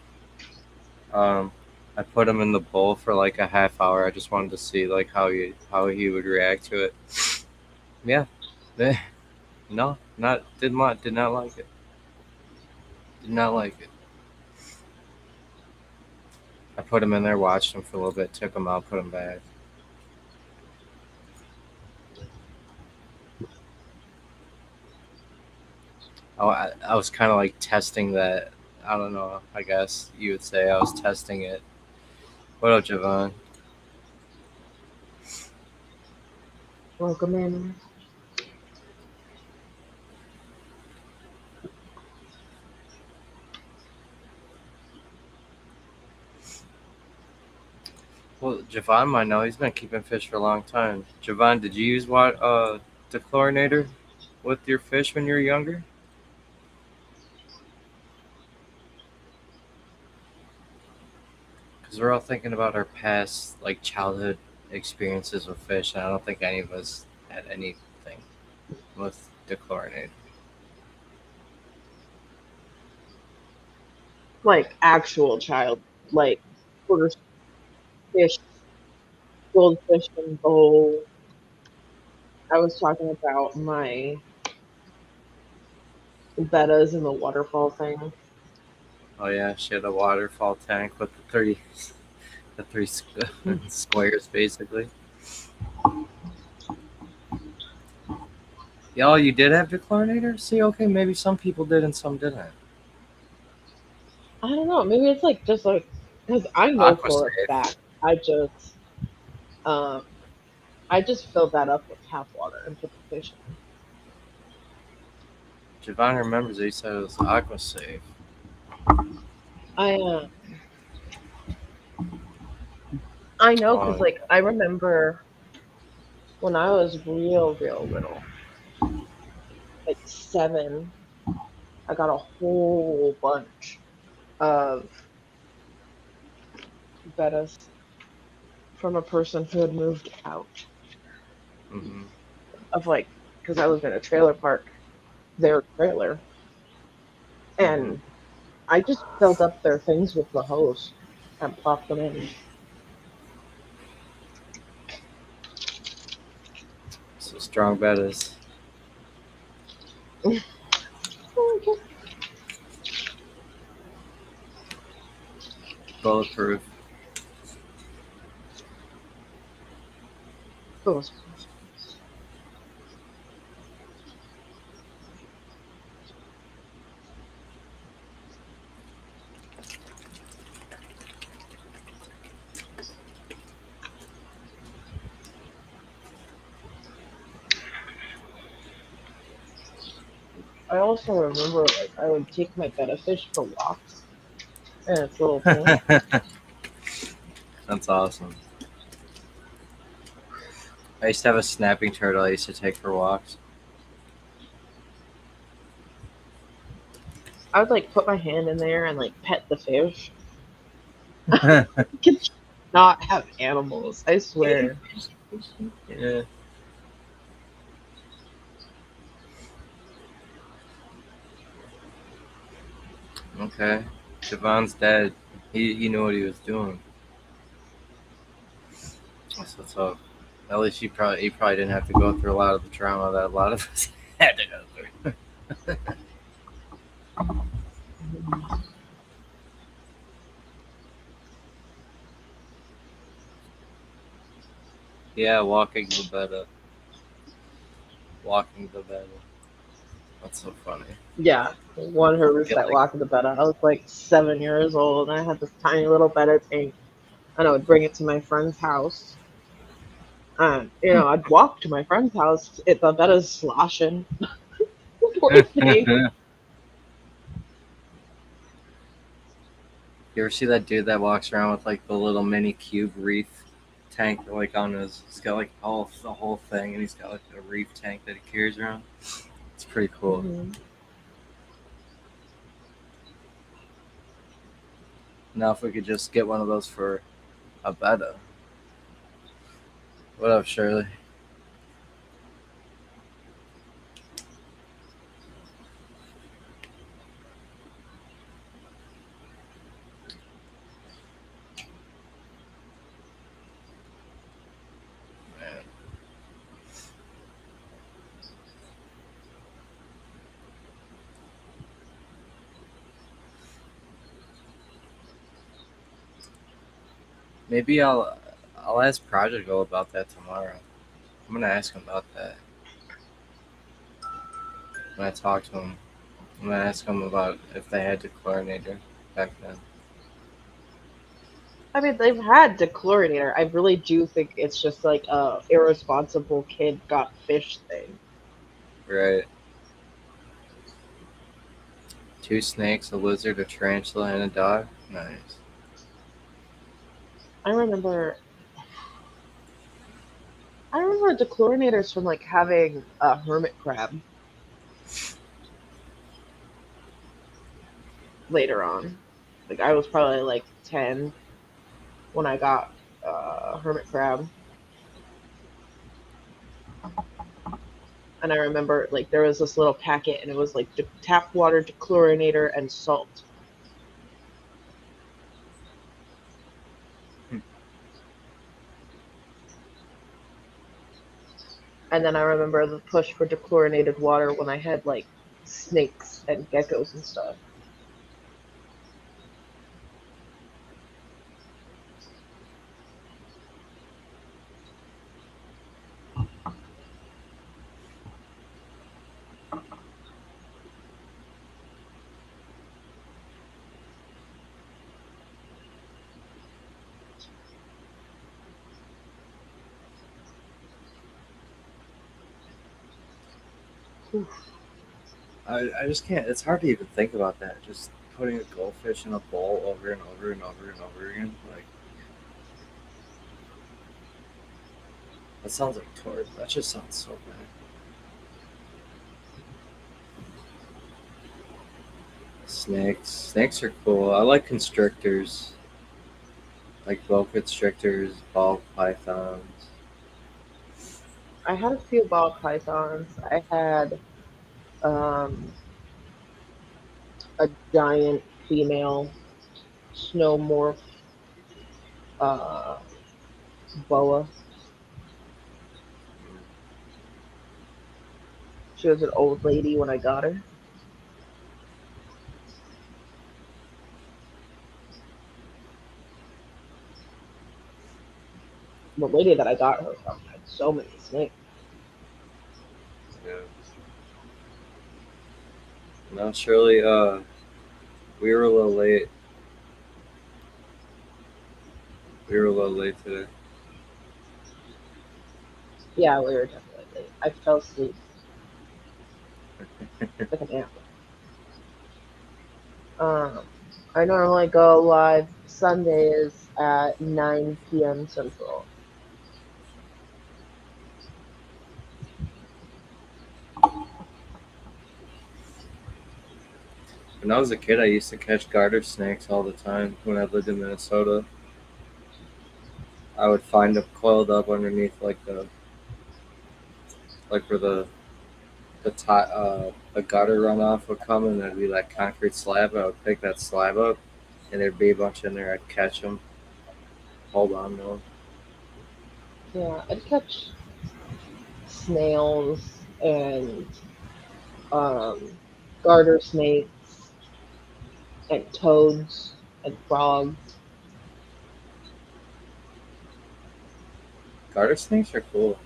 um, I put him in the bowl for like a half hour. I just wanted to see like how he would react to it. Yeah. Eh, no, not did not like it. Did not like it. I put him in there, watched him for a little bit, took him out, put him back. I was kind of like testing that. I don't know. I guess you would say I was testing it. What up, Javon? Welcome in. Well, Javon might know. He's been keeping fish for a long time. Javon, did you use what the chlorinator with your fish when you were younger? Because because we're all thinking about our past like childhood experiences with fish, and I don't think any of us had anything with dechlorinated. Like actual child, like quarter fish, goldfish and bowl. I was talking about my bettas in the waterfall thing. Oh yeah, she had a waterfall tank with the three squares basically. Y'all, you did have dechlorinator? See, okay, maybe some people did and some didn't. I don't know. Maybe it's like just like because I know Aqua for a safe. fact um I just filled that up with tap water and put the fish in. Javon remembers he said it was aqua safe. I I know because Oh, like I remember when I was real little, like 7, I got a whole bunch of bettas from a person who had moved out mm-hmm. of like because I lived in a trailer park, their trailer, Mm-hmm. and I just filled up their things with the hose and plopped them in. So strong bettas, bulletproof. Those I also remember like I would take my betta fish for walks in its little tank. That's awesome. I used to have a snapping turtle I used to take for walks. I would like put my hand in there and like pet the fish. Yeah. You can not have animals, I swear. Okay. Javon's dead. He knew what he was doing. That's what's up. At least he probably didn't have to go through a lot of the trauma that a lot of us had to go through. Yeah, walking the bed up. Walking the bed. That's so funny. Yeah, one I Hers feel that like walked the betta. I was like 7 years old and I had this tiny little betta tank and I would bring it to my friend's house. And I'd walk to my friend's house. The betta's sloshing. Poor thing. you ever see that dude that walks around with like the little mini cube reef tank like on his he's got like all the whole thing and he's got like a reef tank that he carries around. It's pretty cool. Hmm. Now if we could just get one of those for a betta. What up, Shirley? Man. Maybe I'll ask Prodigal about that tomorrow. I'm gonna ask him about that when I talk to him. I'm gonna ask him about if they had dechlorinator back then. I mean, they've had dechlorinator. I really do think it's just like a irresponsible kid got fish thing. Right. Two snakes, a lizard, a tarantula, and a dog. Nice. I remember I remember dechlorinators from like having a hermit crab later on. Like I was probably like 10. when I got hermit crab, and I remember like there was this little packet, and it was like tap water, dechlorinator, and salt. And then I remember the push for dechlorinated water when I had like snakes and geckos and stuff. I just can't. It's hard to even think about that. Just putting a goldfish in a bowl over and over and over and over again. Like that sounds like torture. That just sounds so bad. Snakes. Snakes are cool. I like constrictors. Like boa constrictors, ball pythons. I had a few ball pythons. I had um, a giant female snowmorph uh, boa. She was an old lady when I got her. The lady that I got her from had so many snakes. Yeah. No, Shirley. We were a little late. We were a little late today. Yeah, we were definitely late. I fell asleep. Took a nap. Um, I normally go live Sundays at 9 p.m. Central. When I was a kid, I used to catch garter snakes all the time. When I lived in Minnesota, I would find them coiled up underneath like where the gutter runoff would come, and there'd be like concrete slab. I would pick that slab up, and there'd be a bunch in there. I'd catch them, hold on to them. Yeah, I'd catch snails and um, garter snakes and toads and frogs. Garter snakes are cool.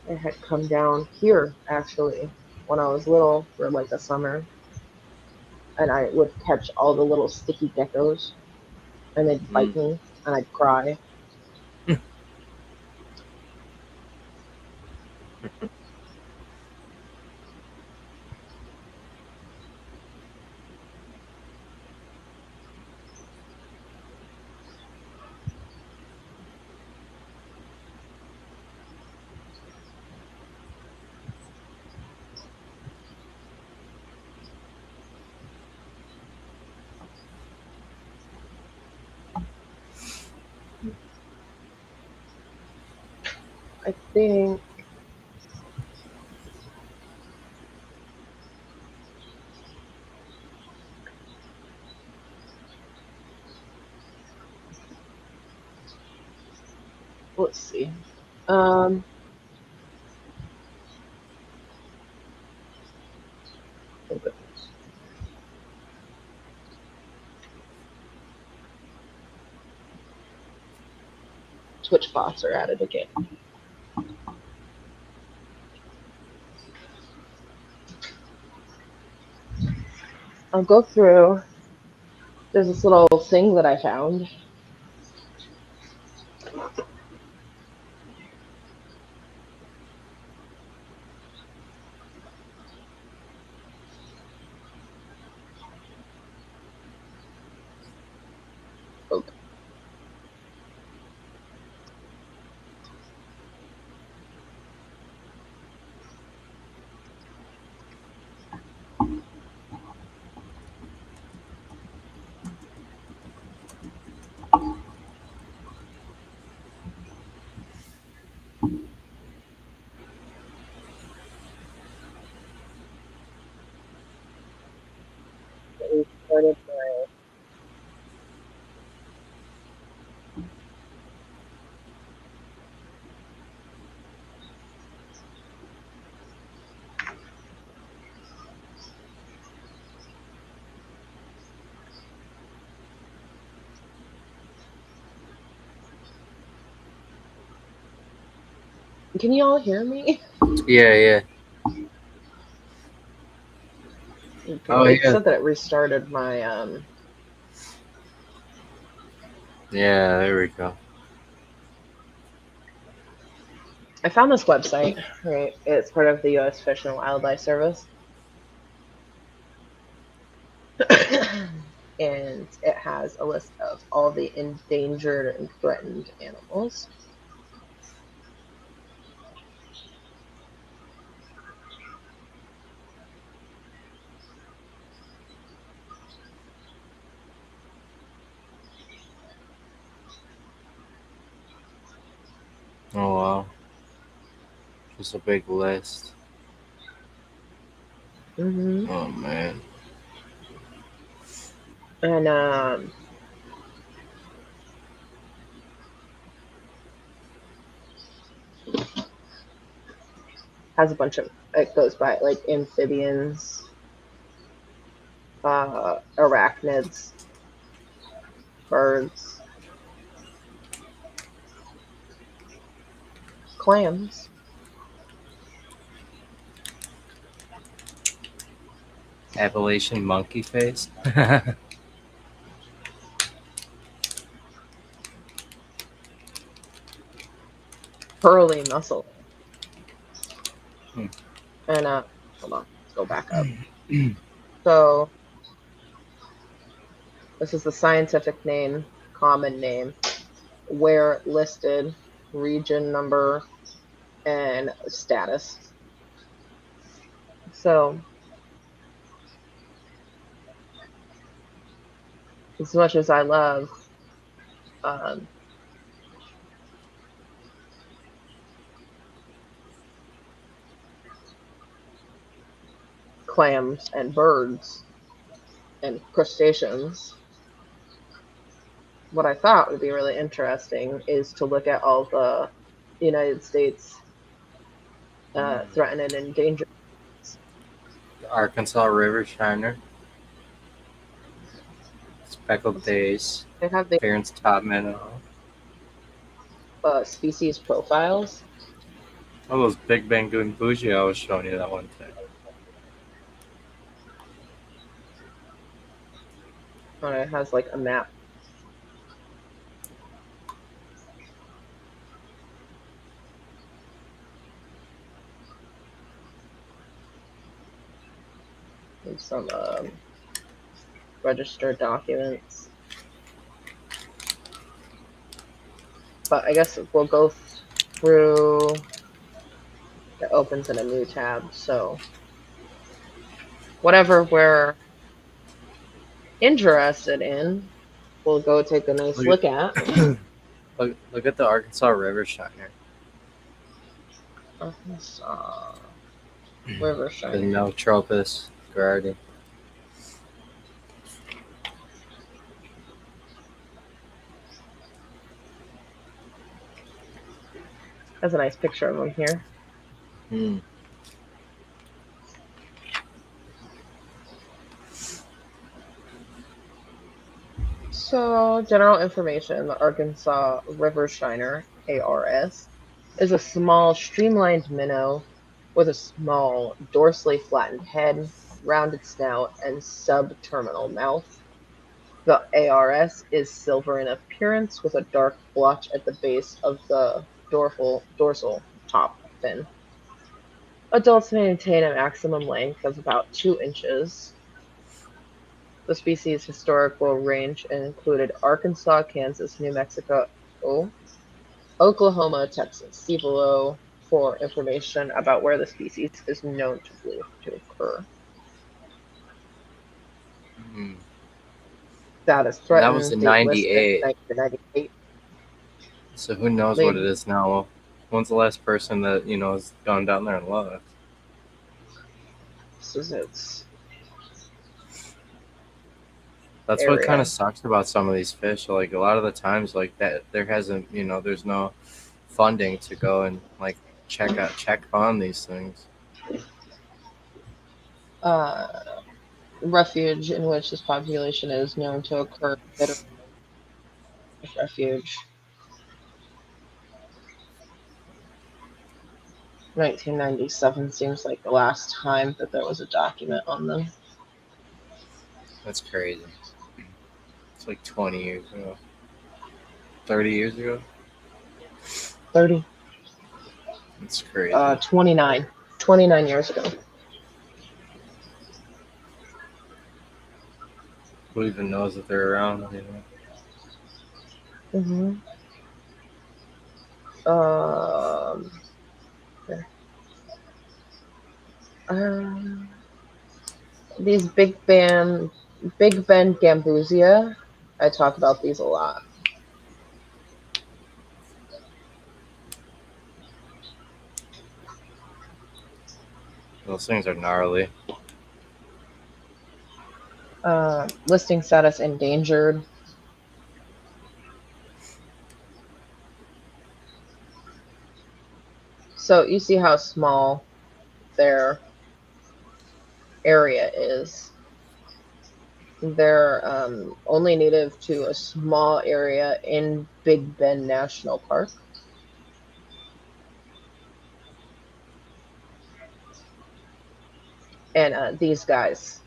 I had come down here actually when I was little for like a summer, and I would catch all the little sticky geckos, and they'd Mm. bite me, and I'd cry. I think let's see. Um, oh goodness. Twitch bots are at it again. I'll go through. There's this little thing that I found. Oh, started my Can you all hear me? Yeah, yeah. Okay, Oh it yeah. said that it restarted my Yeah, there we go. I found this website, right? It's part of the US Fish and Wildlife Service. And it has a list of all the endangered and threatened animals. Oh wow. Just a big list. Hmm. Oh man. And has a bunch of, it goes by like amphibians, arachnids, birds, clams, Appalachian monkey face. pearly mussel, Hmm. and hold on, let's go back up. So this is the scientific name, common name, where listed, region number, and status. So as much as I love um, clams and birds and crustaceans, what I thought would be really interesting is to look at all the United States threatened and endangered. The Arkansas River Shiner. Speckled days. They have the Parents top minnow. species profiles. Oh, those big Bangoon bougie I was showing you that one time. And it has like a map. And some registered documents. But I guess we'll go through. It opens in a new tab. So whatever we're interested in, we'll go take a nice Look look at. at look at the Arkansas River Shiner. Arkansas River The Shiner. Neotropis guardi. That's a nice picture of them here. Hmm. So, general information, the Arkansas River Shiner, ARS, is a small, streamlined minnow with a small, dorsally flattened head, rounded snout, and subterminal mouth. The ARS is silver in appearance with a dark blotch at the base of the dorsal top fin. Adults maintain a maximum length of about 2 inches. The species' historical range included Arkansas, Kansas, New Mexico, Oklahoma, Texas. See below for information about where the species is known to occur. Hmm. Status And that was threatened, in date listed '98. 1998. So who knows what They, it is now? When's the last person that has gone down there and looked? this is its That's what kind of area. sucks about some of these fish. Like a lot of the times, like that there hasn't, there's no funding to go and like check on these things. Uh, Refuge in which this population is known to occur, Bitter Refuge, 1997 seems like the last time that there was a document on them. That's crazy. It's like 20 years ago, 30 years ago. 30, It's crazy. 29, 29 years ago. Who even knows that they're around? Hmm. Um, um, these Big Ben gambusia. I talk about these a lot. Those things are gnarly. Listing status endangered. So you see how small their area is. They're only native to a small area in Big Bend National Park. And these guys,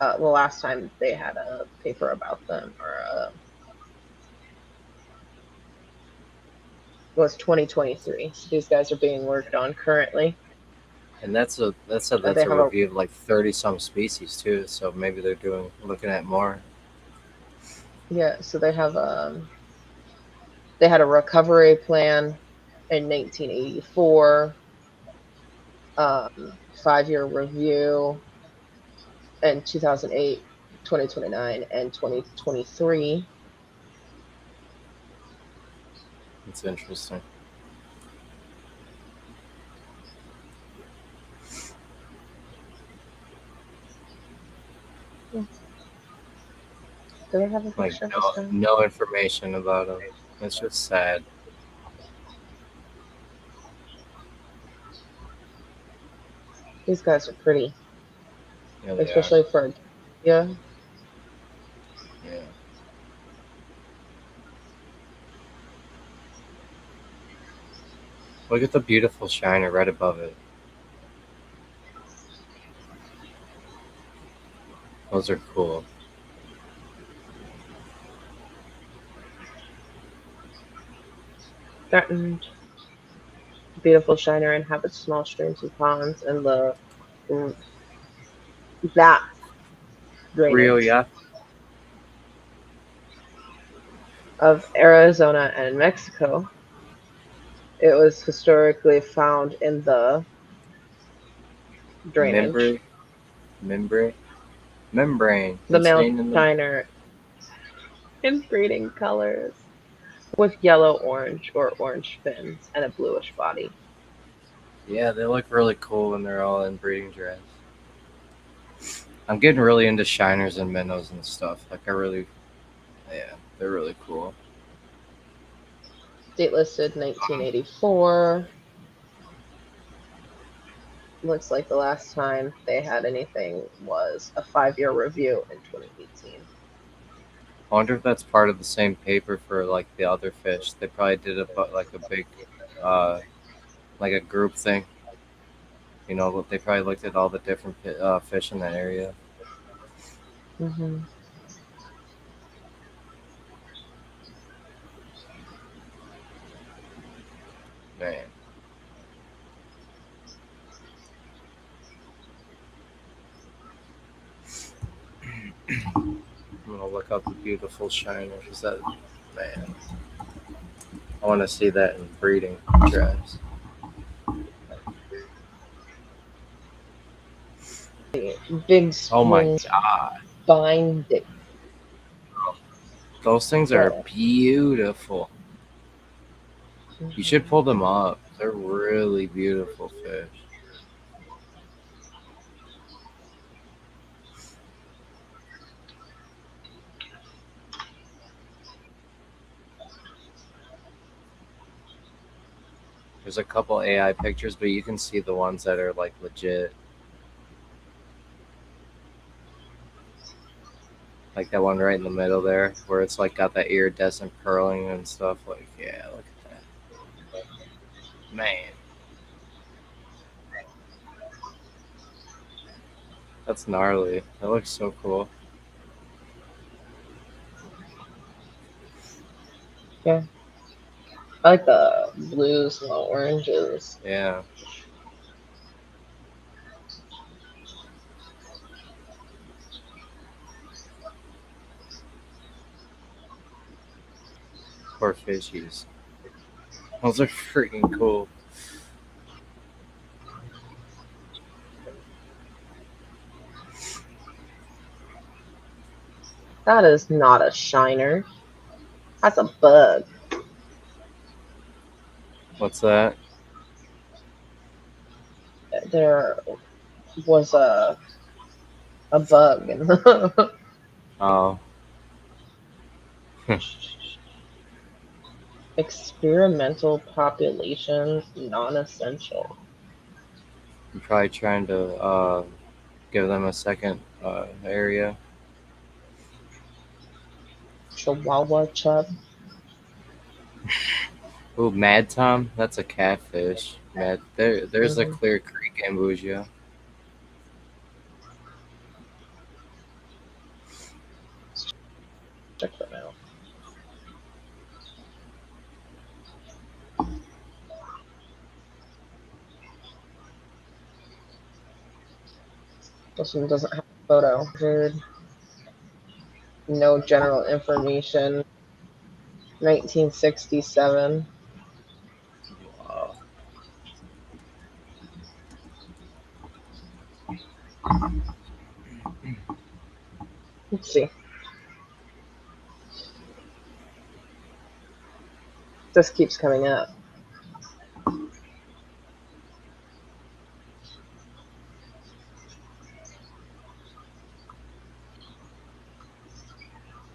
the last time they had a paper about them, was 2023. So these guys are being worked on currently. And that's They a have a review of like 30 some species too. So maybe they're looking at more. yeah. So they had a recovery plan in 1984, 5-year review in 2008, 2029, and 2023. It's interesting. Do they have a Like picture of this guy? no information about them. It's just sad. These guys are pretty, Yeah, they are. especially for yeah. Yeah. Look at the beautiful shiner right above it. Those are cool. Threatened. Beautiful shiner inhabits small streams and ponds and the that Rio, drainage yeah. of Arizona and Mexico. It was historically found in the drainage. Membrane, membrane, membrane. The It's male named in the. shiner in breeding colors with yellow orange or orange fins and a bluish body. Yeah, they look really cool when they're all in breeding dress. I'm getting really into shiners and minnows and stuff. Like yeah, they're really cool. Date listed 1984. Looks like the last time they had anything was a 5-year review in 2018. I wonder if that's part of the same paper for like the other fish. They probably did like a big, uh, like a group thing. They probably looked at all the different fish in that area. Mm-hmm. Man, I'm gonna look up the beautiful shiners. That man, I want to see that in breeding dress. Big Oh my swing god, binding. those things are So, beautiful. You should mhm. pull them up. They're really beautiful fish. There's a couple AI pictures, but you can see the ones that are like legit. Like that one right in the middle there, where it's like got that iridescent pearling and stuff. Like, yeah, look at that, man. That's gnarly. That looks so cool. Yeah. I like the blues and the oranges. Yeah, poor fishies. Those are freaking cool. That is not a shiner. That's a bug. What's that? There was a bug in the Oh, experimental population non-essential. I'm probably trying to give them a second area. Chihuahua chub. Ooh, Mad Tom. That's a catfish. There's a Mm-hmm. Clear Creek ambusia. Check them out. This one doesn't have a photo. No general information. 1967. Wow. Let's see. This keeps coming up.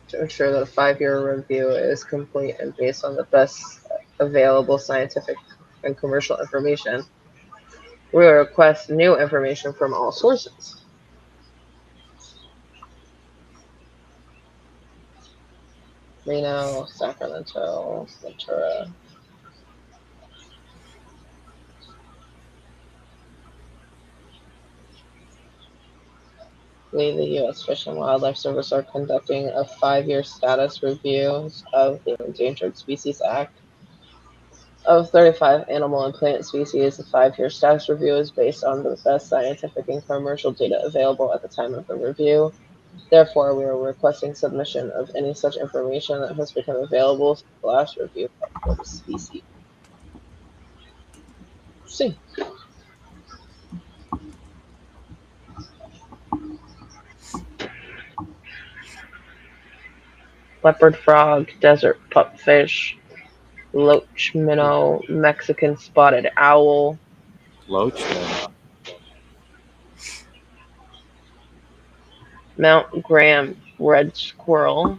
To ensure that a 5-year review is complete and based on the best available scientific and commercial information, we will request new information from all sources. Reno, Sacramento, Ventura. We, the U.S. Fish and Wildlife Service, are conducting a 5-year status review of the Endangered Species Act of 35 animal and plant species. The 5-year status review is based on the best scientific and commercial data available at the time of the review. Therefore, we are requesting submission of any such information that has become available since the last review for the species. See. Leopard frog, desert pupfish, loach minnow, Mexican spotted owl, Loachman. Mount Graham red squirrel,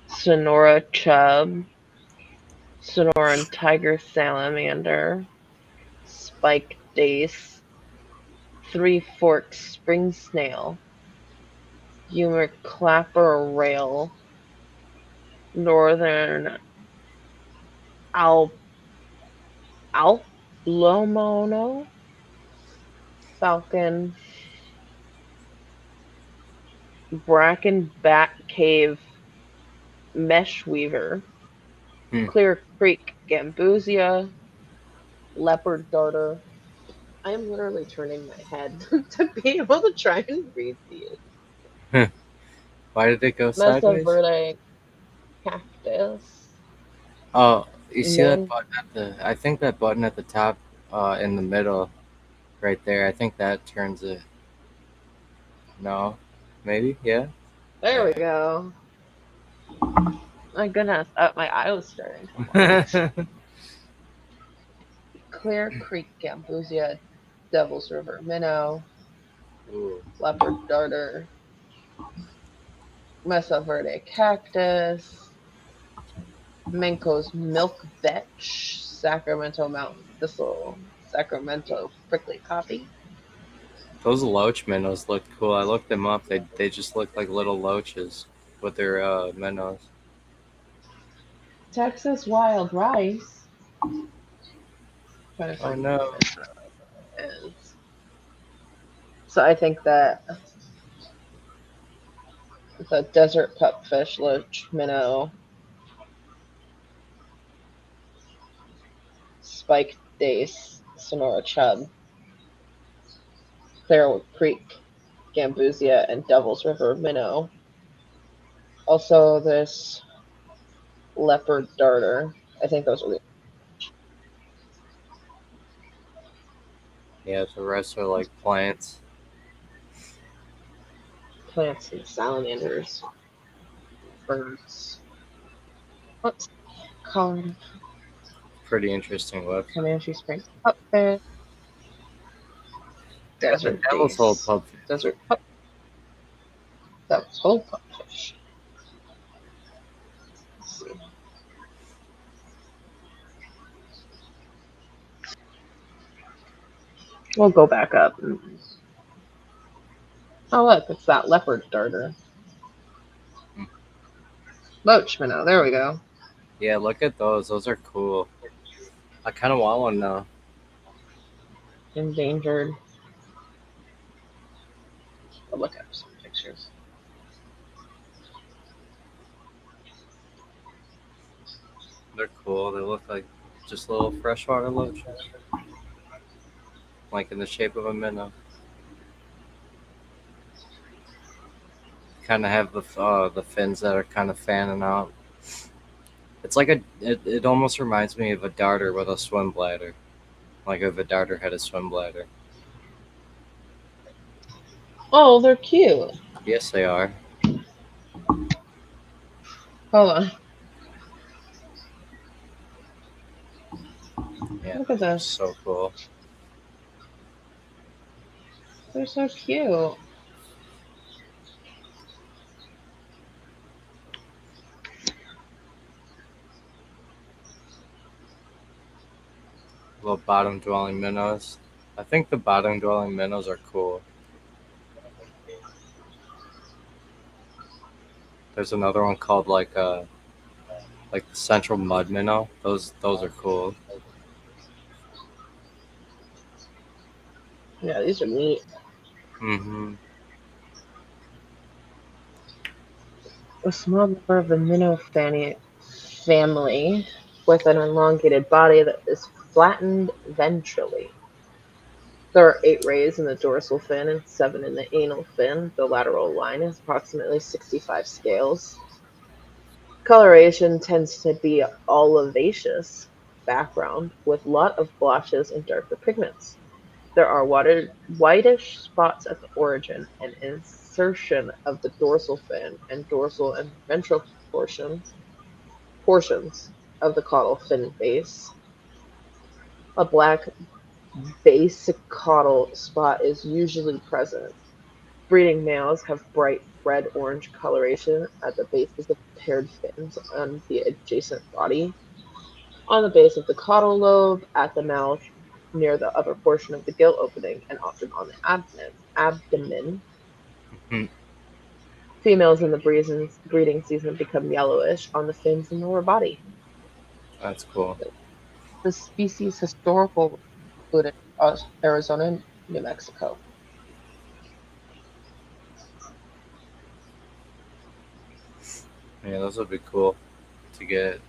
Sonora chub, Sonoran tiger salamander, spiked dace, three-forked spring snail, Humor clapper rail, northern al alplomono, falcon, bracken bat cave meshweaver, Hmm. Clear Creek gambusia, leopard darter. I am literally turning my head to be able to try and read these. Why did it go Mesa sideways? verde cactus, Oh, you see that man, button at the? I think that button at the top, in the middle, right there. I think that turns it. No, maybe. Yeah. there we Yeah. go. My goodness, my eye was starting to watch. Clear Creek gambusia, Devil's River minnow, Ooh. leopard darter, Mesa verde cactus, Menko's milk vetch, Sacramento mountain thistle, Sacramento prickly poppy, Those loach minnows looked cool. I looked them up. They just look like little loaches with their minnows. Texas wild rice. Trying to Oh find no. what it is. So I think that the desert pupfish, loach, minnow, spiked dace, Sonora chub, Clear Creek gambusia, and Devil's River minnow. Also, this leopard darter. I think those are the Yeah, the rest are like plants. plants and salamanders, birds. Whoops. Colorado Pretty interesting website. Comanche Springs pupfish, Yeah, the desert devil's whole dace, pub. desert pup, devil's whole pupfish. Let's see. We'll go back up. Oh, look, it's that leopard darter. Loach minnow. There we go. Yeah, look at those. Those are cool. I kind of want one now. Endangered. I'll look up some pictures. They're cool. They look like just little freshwater loaches, like in the shape of a minnow. Kind of have the fins that are kind of fanning out. It's like it almost reminds me of a darter with a swim bladder. Like if a darter had a swim bladder. Oh, they're cute. Yes, they are. Hold on. Yeah, Look at those are this. so cool. They're so cute. Little bottom dwelling minnows. I think the bottom dwelling minnows are cool. There's another one called like the central mud minnow. Those are cool. Yeah, these are neat. Mm-hmm. A small member of the minnow family with an elongated body that is flattened ventrally. There are 8 rays in the dorsal fin and 7 in the anal fin. The lateral line is approximately 65 scales. Coloration tends to be olivaceous background with lot of blotches and darker pigments. There are whitish spots at the origin and insertion of the dorsal fin and dorsal and ventral portions of the caudal fin base. A black basic caudal spot is usually present. Breeding males have bright red-orange coloration at the bases of paired fins on the adjacent body, on the base of the caudal lobe, at the mouth, near the upper portion of the gill opening, and often on the abdomen. Hmm. Females in the breeding season become yellowish on the fins and lower body. That's cool. The species historical included Arizona and New Mexico. Yeah, those would be cool to get.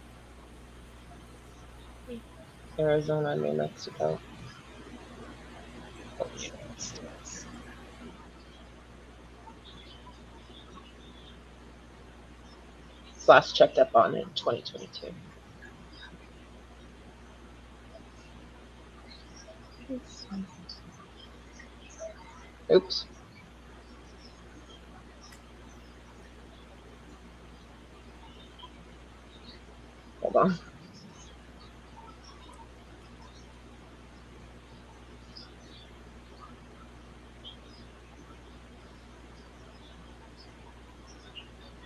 Arizona, New Mexico. Last checked up on in 2022. Oops. Hold on.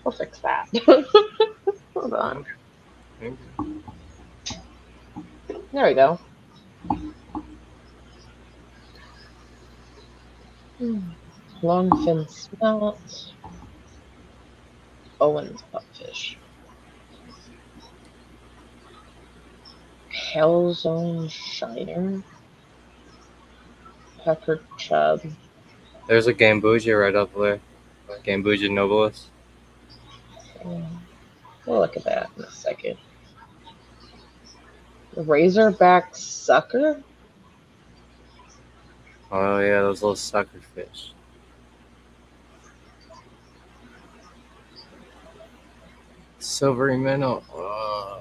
We'll fix that. Hold on. Okay. There we go. Longfin smelt. Owen's pupfish. Calzone shiner. Pecker chub. There's a Gambusia right up there. Gambusia nobilis. We'll look at that in a second. Razorback sucker? Oh yeah, those little sucker fish. Silvery minnow. Oh,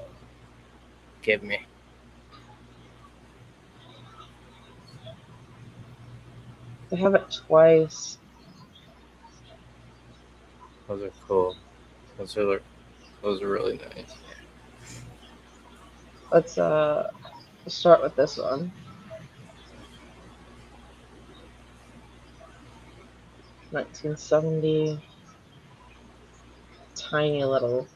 give me. They have it twice. Those are cool. Those are really nice. Let's start with this one. 1970. Tiny little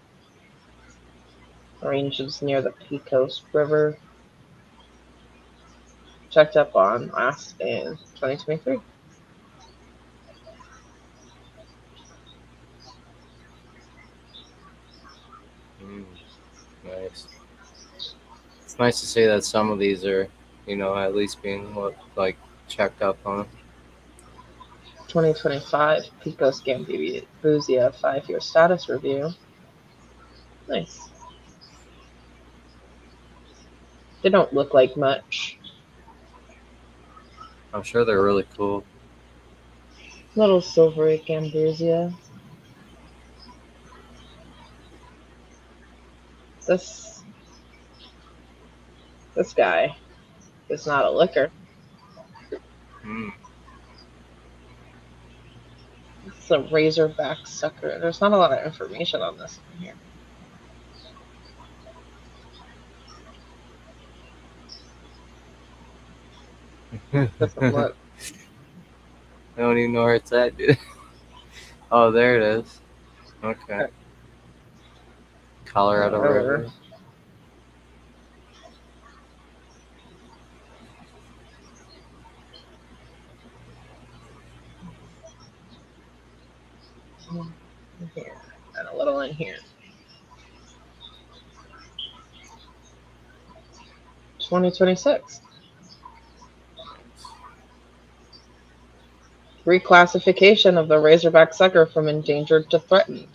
ranges near the Pecos River. Checked up on last in 2023. Mm, nice. It's nice to see that some of these are, at least being like checked up on. 2025 Pecos Gambusia 5-year status review. Nice. They don't look like much. I'm sure they're really cool. Little silvery Gambusia. This guy is not a liquor. Mm. It's a razorback sucker. There's not a lot of information on this one here. Doesn't look. I don't even know where it's at, dude. Oh, there it is. Okay. Colorado River. Here and a little in here. 2026. Reclassification of the razorback sucker from endangered to threatened.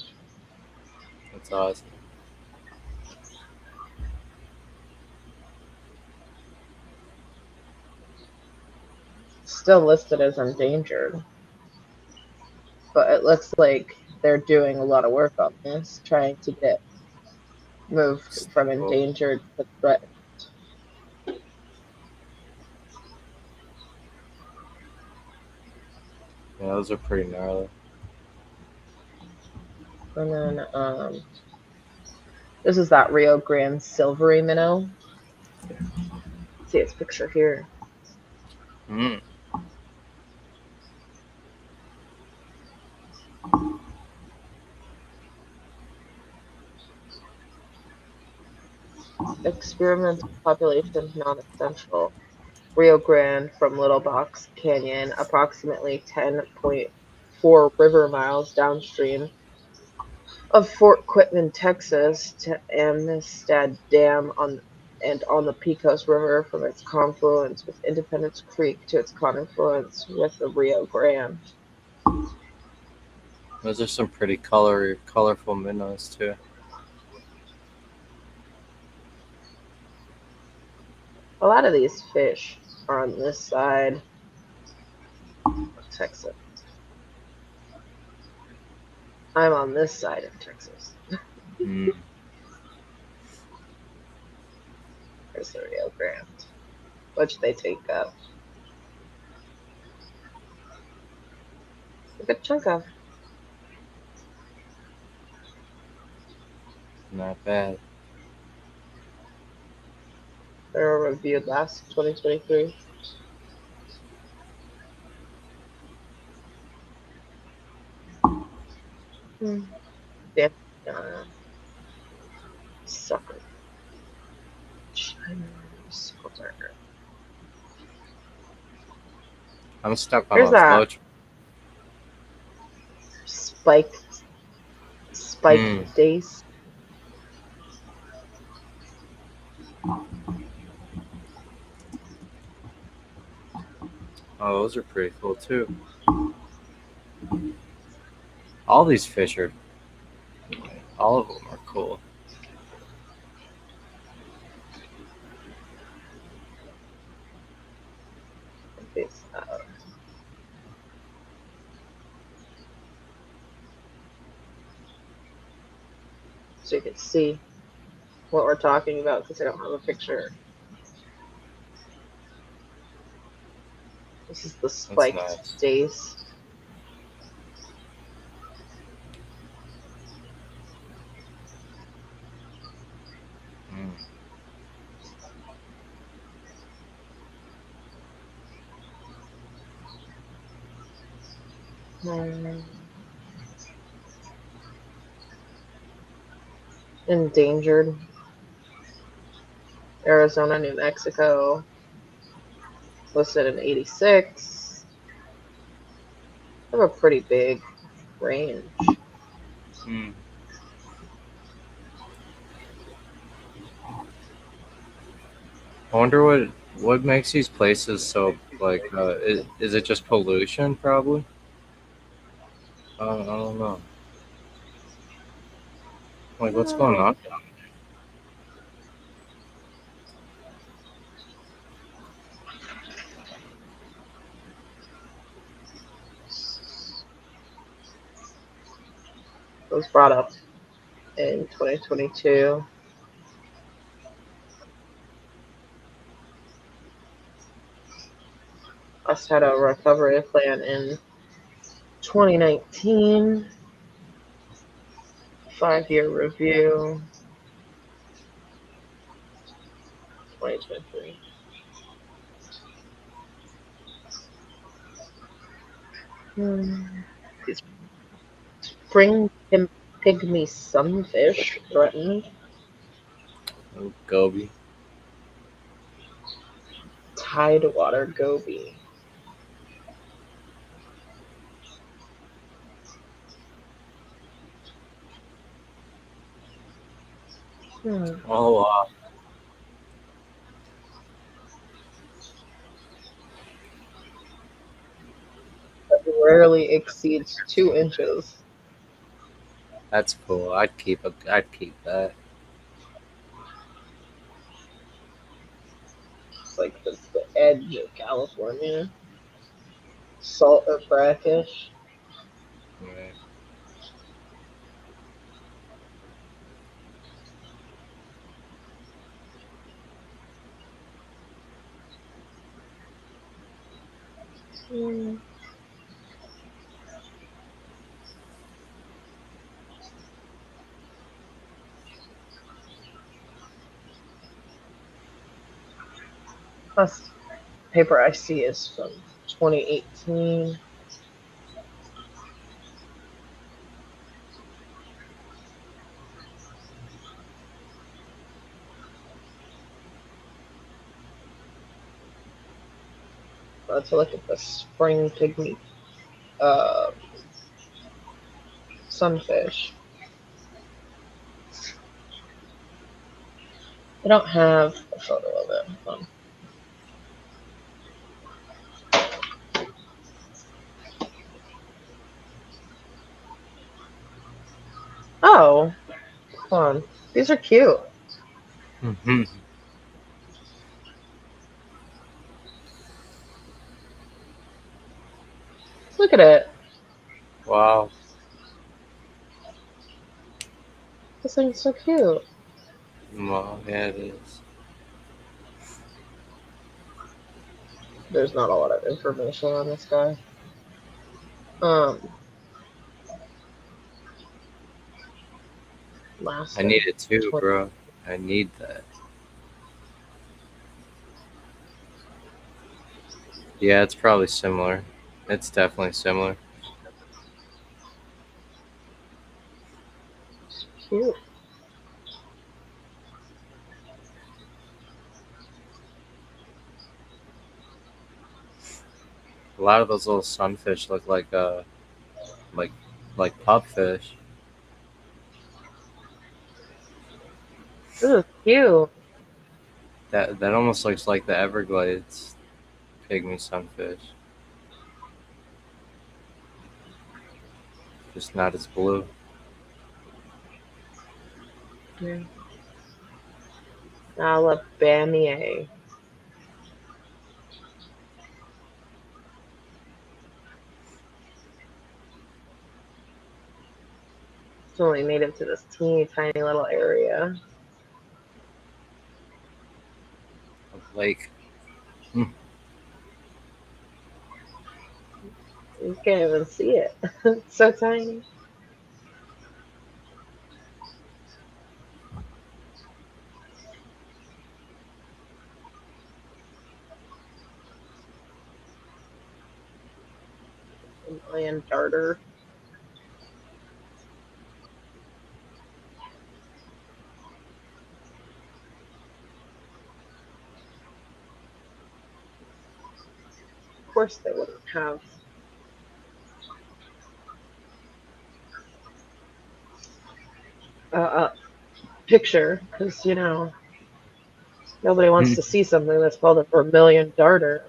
That's awesome. Still listed as endangered, but it looks like they're doing a lot of work on this, trying to get moved from Cool. endangered to threatened. Yeah, those are pretty gnarly. And then this is that Rio Grande silvery minnow. See its picture here. Mm. Experimental population non-essential. Rio Grande from Little Box Canyon, approximately 10.4 river miles downstream of Fort Quitman, Texas, to Amistad Dam on the Pecos River from its confluence with Independence Creek to its confluence with the Rio Grande. Those are some pretty colorful minnows too. A lot of these fish are on this side of Texas. I'm on this side of Texas. Mm. There's the Rio Grande, which they take up a good chunk of. Not bad. They were reviewed last 2023. Yeah. Sucker. China I'm stuck on There's a that float. spiked Hmm. dace. Oh, those are pretty cool too. All these fish are, all of them are cool. So you can see what we're talking about because I don't have a picture. This is the That's spiked nice. dace. Mm. Hmm. Endangered. Arizona, New Mexico. Listed in 86. They have a pretty big range. Mm. I wonder what makes these places so like. Is it just pollution? Probably. I don't know. Like, what's going Oh, on? it was brought up in 2022. Us had a recovery plan in 2019. 5-year review. 2023. Hmm. These spring pygmy sunfish threatened. Oh, Gobi. Tidewater goby. Hmm. Oh, Rarely exceeds 2 inches. that's cool. I'd keep that. It's like the edge of California. Salt or brackish. Right. Hmm. Last paper I see is from 2018. Let's look at the spring pygmy uh, sunfish. I don't have a photo of it. Oh, hold on. These are cute. Hmm. Look at it. Wow. This thing's so cute. Well, yeah, it is. There's not a lot of information on this guy. Um, I lasted need it too, 20. bro. I need that. Yeah, it's probably similar. It's definitely similar. Cute. A lot of those little sunfish look like like pupfish. Ooh, cute. That almost looks like the Everglades pygmy sunfish, just not as blue. Yeah. I love Bamier. It's only native to this teeny tiny little area. Lake. Hmm. You can't even see it. It's so tiny. Land darter. Of course they wouldn't have a picture because nobody wants to see something that's called a vermilion darter.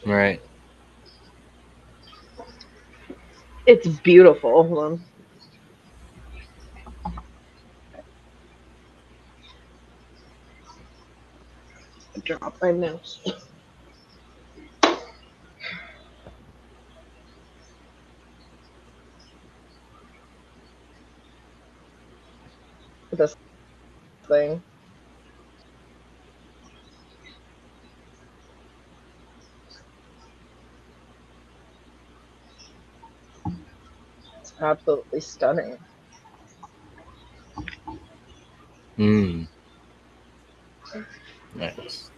Right. It's beautiful. Hold on. I dropped my mouse. This thing. It's absolutely stunning. Mm. Nice.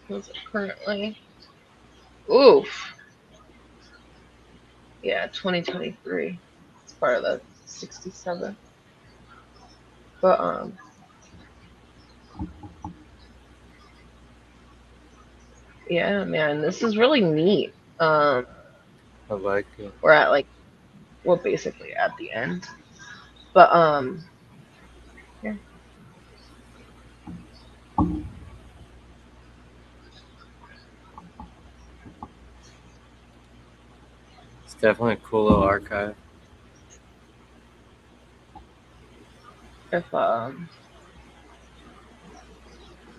What's it currently? Oof. Yeah, 2023. It's part of the 67. But yeah, man, this is really neat. I like it. We're at like well, basically at the end. But yeah, It's definitely a cool little archive. if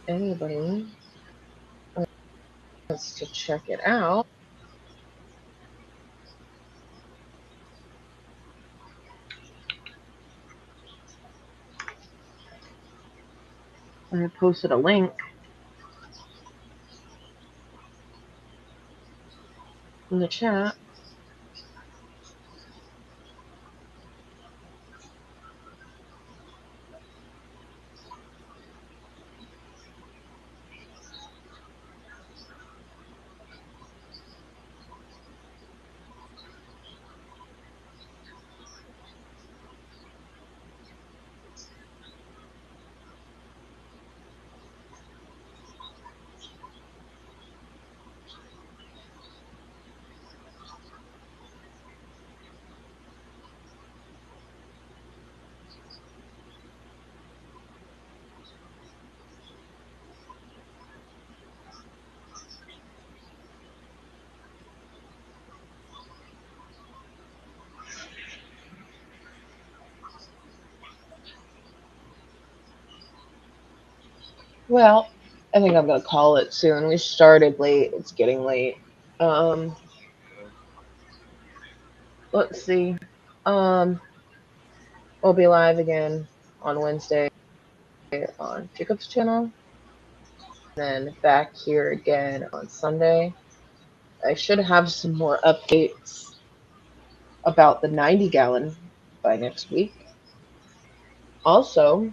anybody wants to check it out, I posted a link in the chat. Well, I think I'm gonna call it soon. We started late. It's getting late. Um, let's see. Um, we'll be live again on Wednesday on Jacob's channel, then back here again on Sunday. I should have some more updates about the 90-gallon by next week. Also,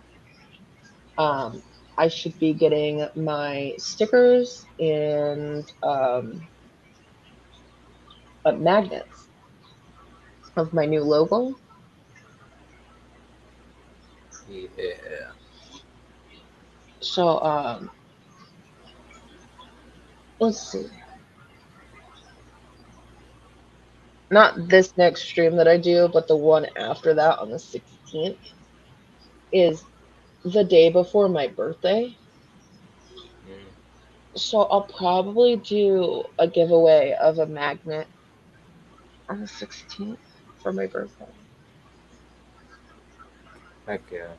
um, I should be getting my stickers and magnets of my new logo. Yeah. So let's see. Not this next stream that I do, but the one after that on the 16th is the day before my birthday. Mm. So I'll probably do a giveaway of a magnet on the 16th for my birthday. Heck yeah.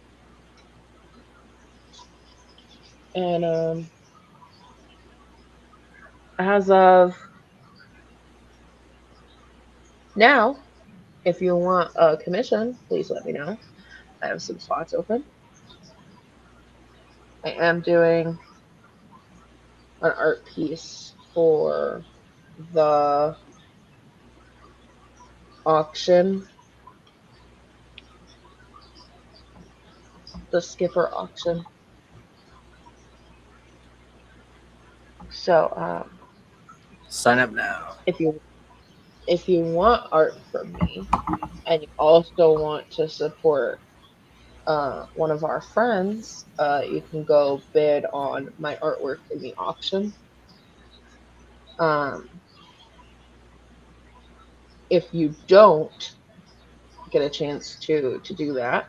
And as of now, if you want a commission, please let me know. I have some slots open. I am doing an art piece for the auction, the Skipper auction. So Sign up now. if you want art from me and you also want to support one of our friends, you can go bid on my artwork in the auction. Um, if you don't get a chance to do that,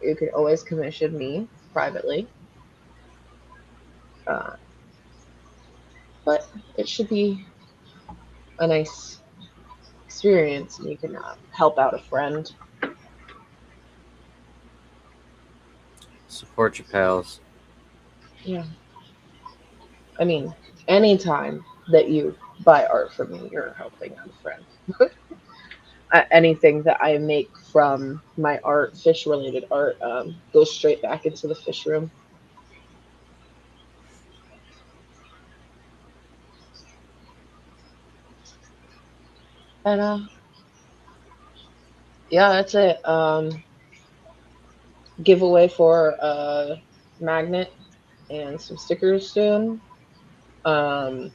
you can always commission me privately. Uh, but it should be a nice experience, and you can help out a friend. Support your pals. Yeah, I mean, anytime that you buy art from me, you're helping out a friend. Anything that I make from my art, fish related art, goes straight back into the fish room. And yeah, that's it. Giveaway for a magnet and some stickers soon. Um,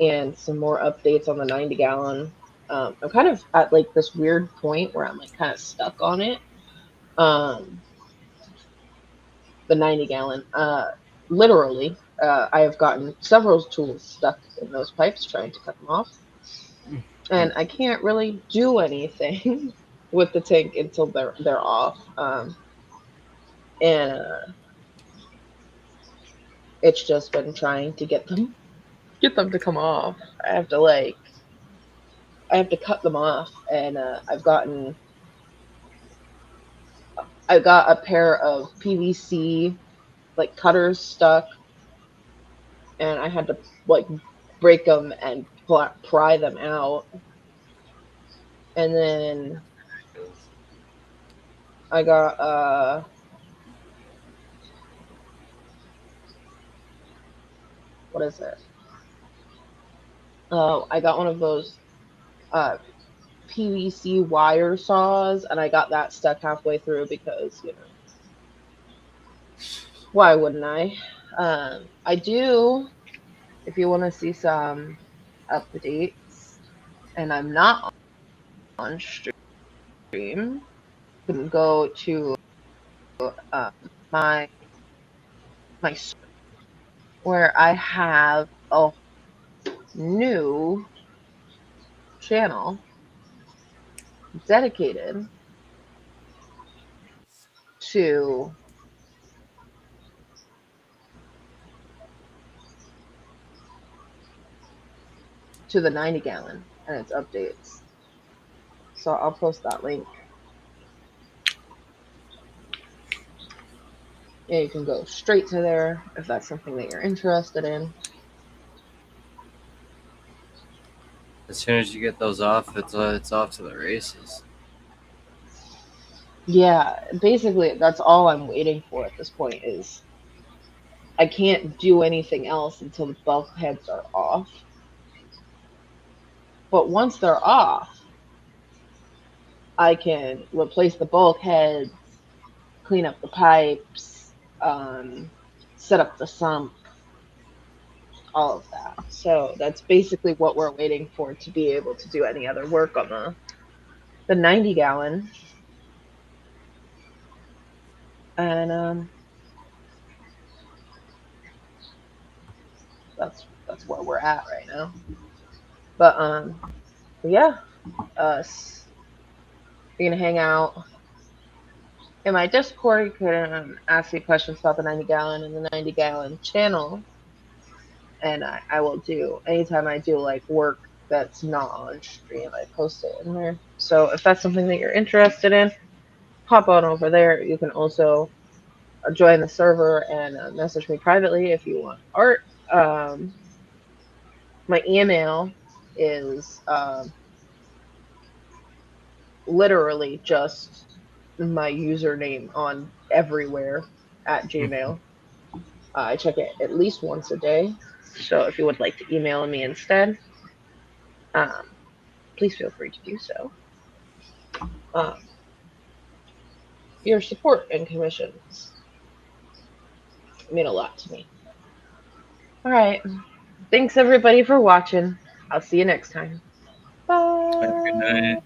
and some more updates on the 90 gallon. I'm kind of at like this weird point where I'm like kind of stuck on it. Um, the 90 gallon. Literally, I have gotten several tools stuck in those pipes trying to cut them off, and I can't really do anything with the tank until they're off. And it's just been trying to get them to come off. I have to like I have to cut them off, and I got a pair of PVC like cutters stuck, and I had to like break them and pry them out. And then I got what is it? Oh, I got one of those uh PVC wire saws, and I got that stuck halfway through because why wouldn't I? I do. If you want to see some updates, and I'm not on stream, you can go to uh, my my where I have a new channel dedicated to the 90 gallon and its updates. So I'll post that link. Yeah, you can go straight to there if that's something that you're interested in. As soon as you get those off, it's off to the races. Yeah, basically that's all I'm waiting for at this point is I can't do anything else until the bulkheads are off. But once they're off, I can replace the bulkheads, clean up the pipes, set up the sump, all of that. So that's basically what we're waiting for to be able to do any other work on the 90 gallon, and that's where we're at right now. But yeah, you're gonna hang out in my Discord. You can ask me questions about the 90 gallon and the 90 gallon channel, and I will do anytime I do like work that's not on stream. I post it in there. So if that's something that you're interested in, hop on over there. You can also join the server and message me privately if you want art. Um, my email is literally just my username on everywhere at Gmail. I check it at least once a day. So if you would like to email me instead, um, please feel free to do so. Um, your support and commissions mean a lot to me. All right. Thanks everybody for watching. I'll see you next time. Have a good Bye. night.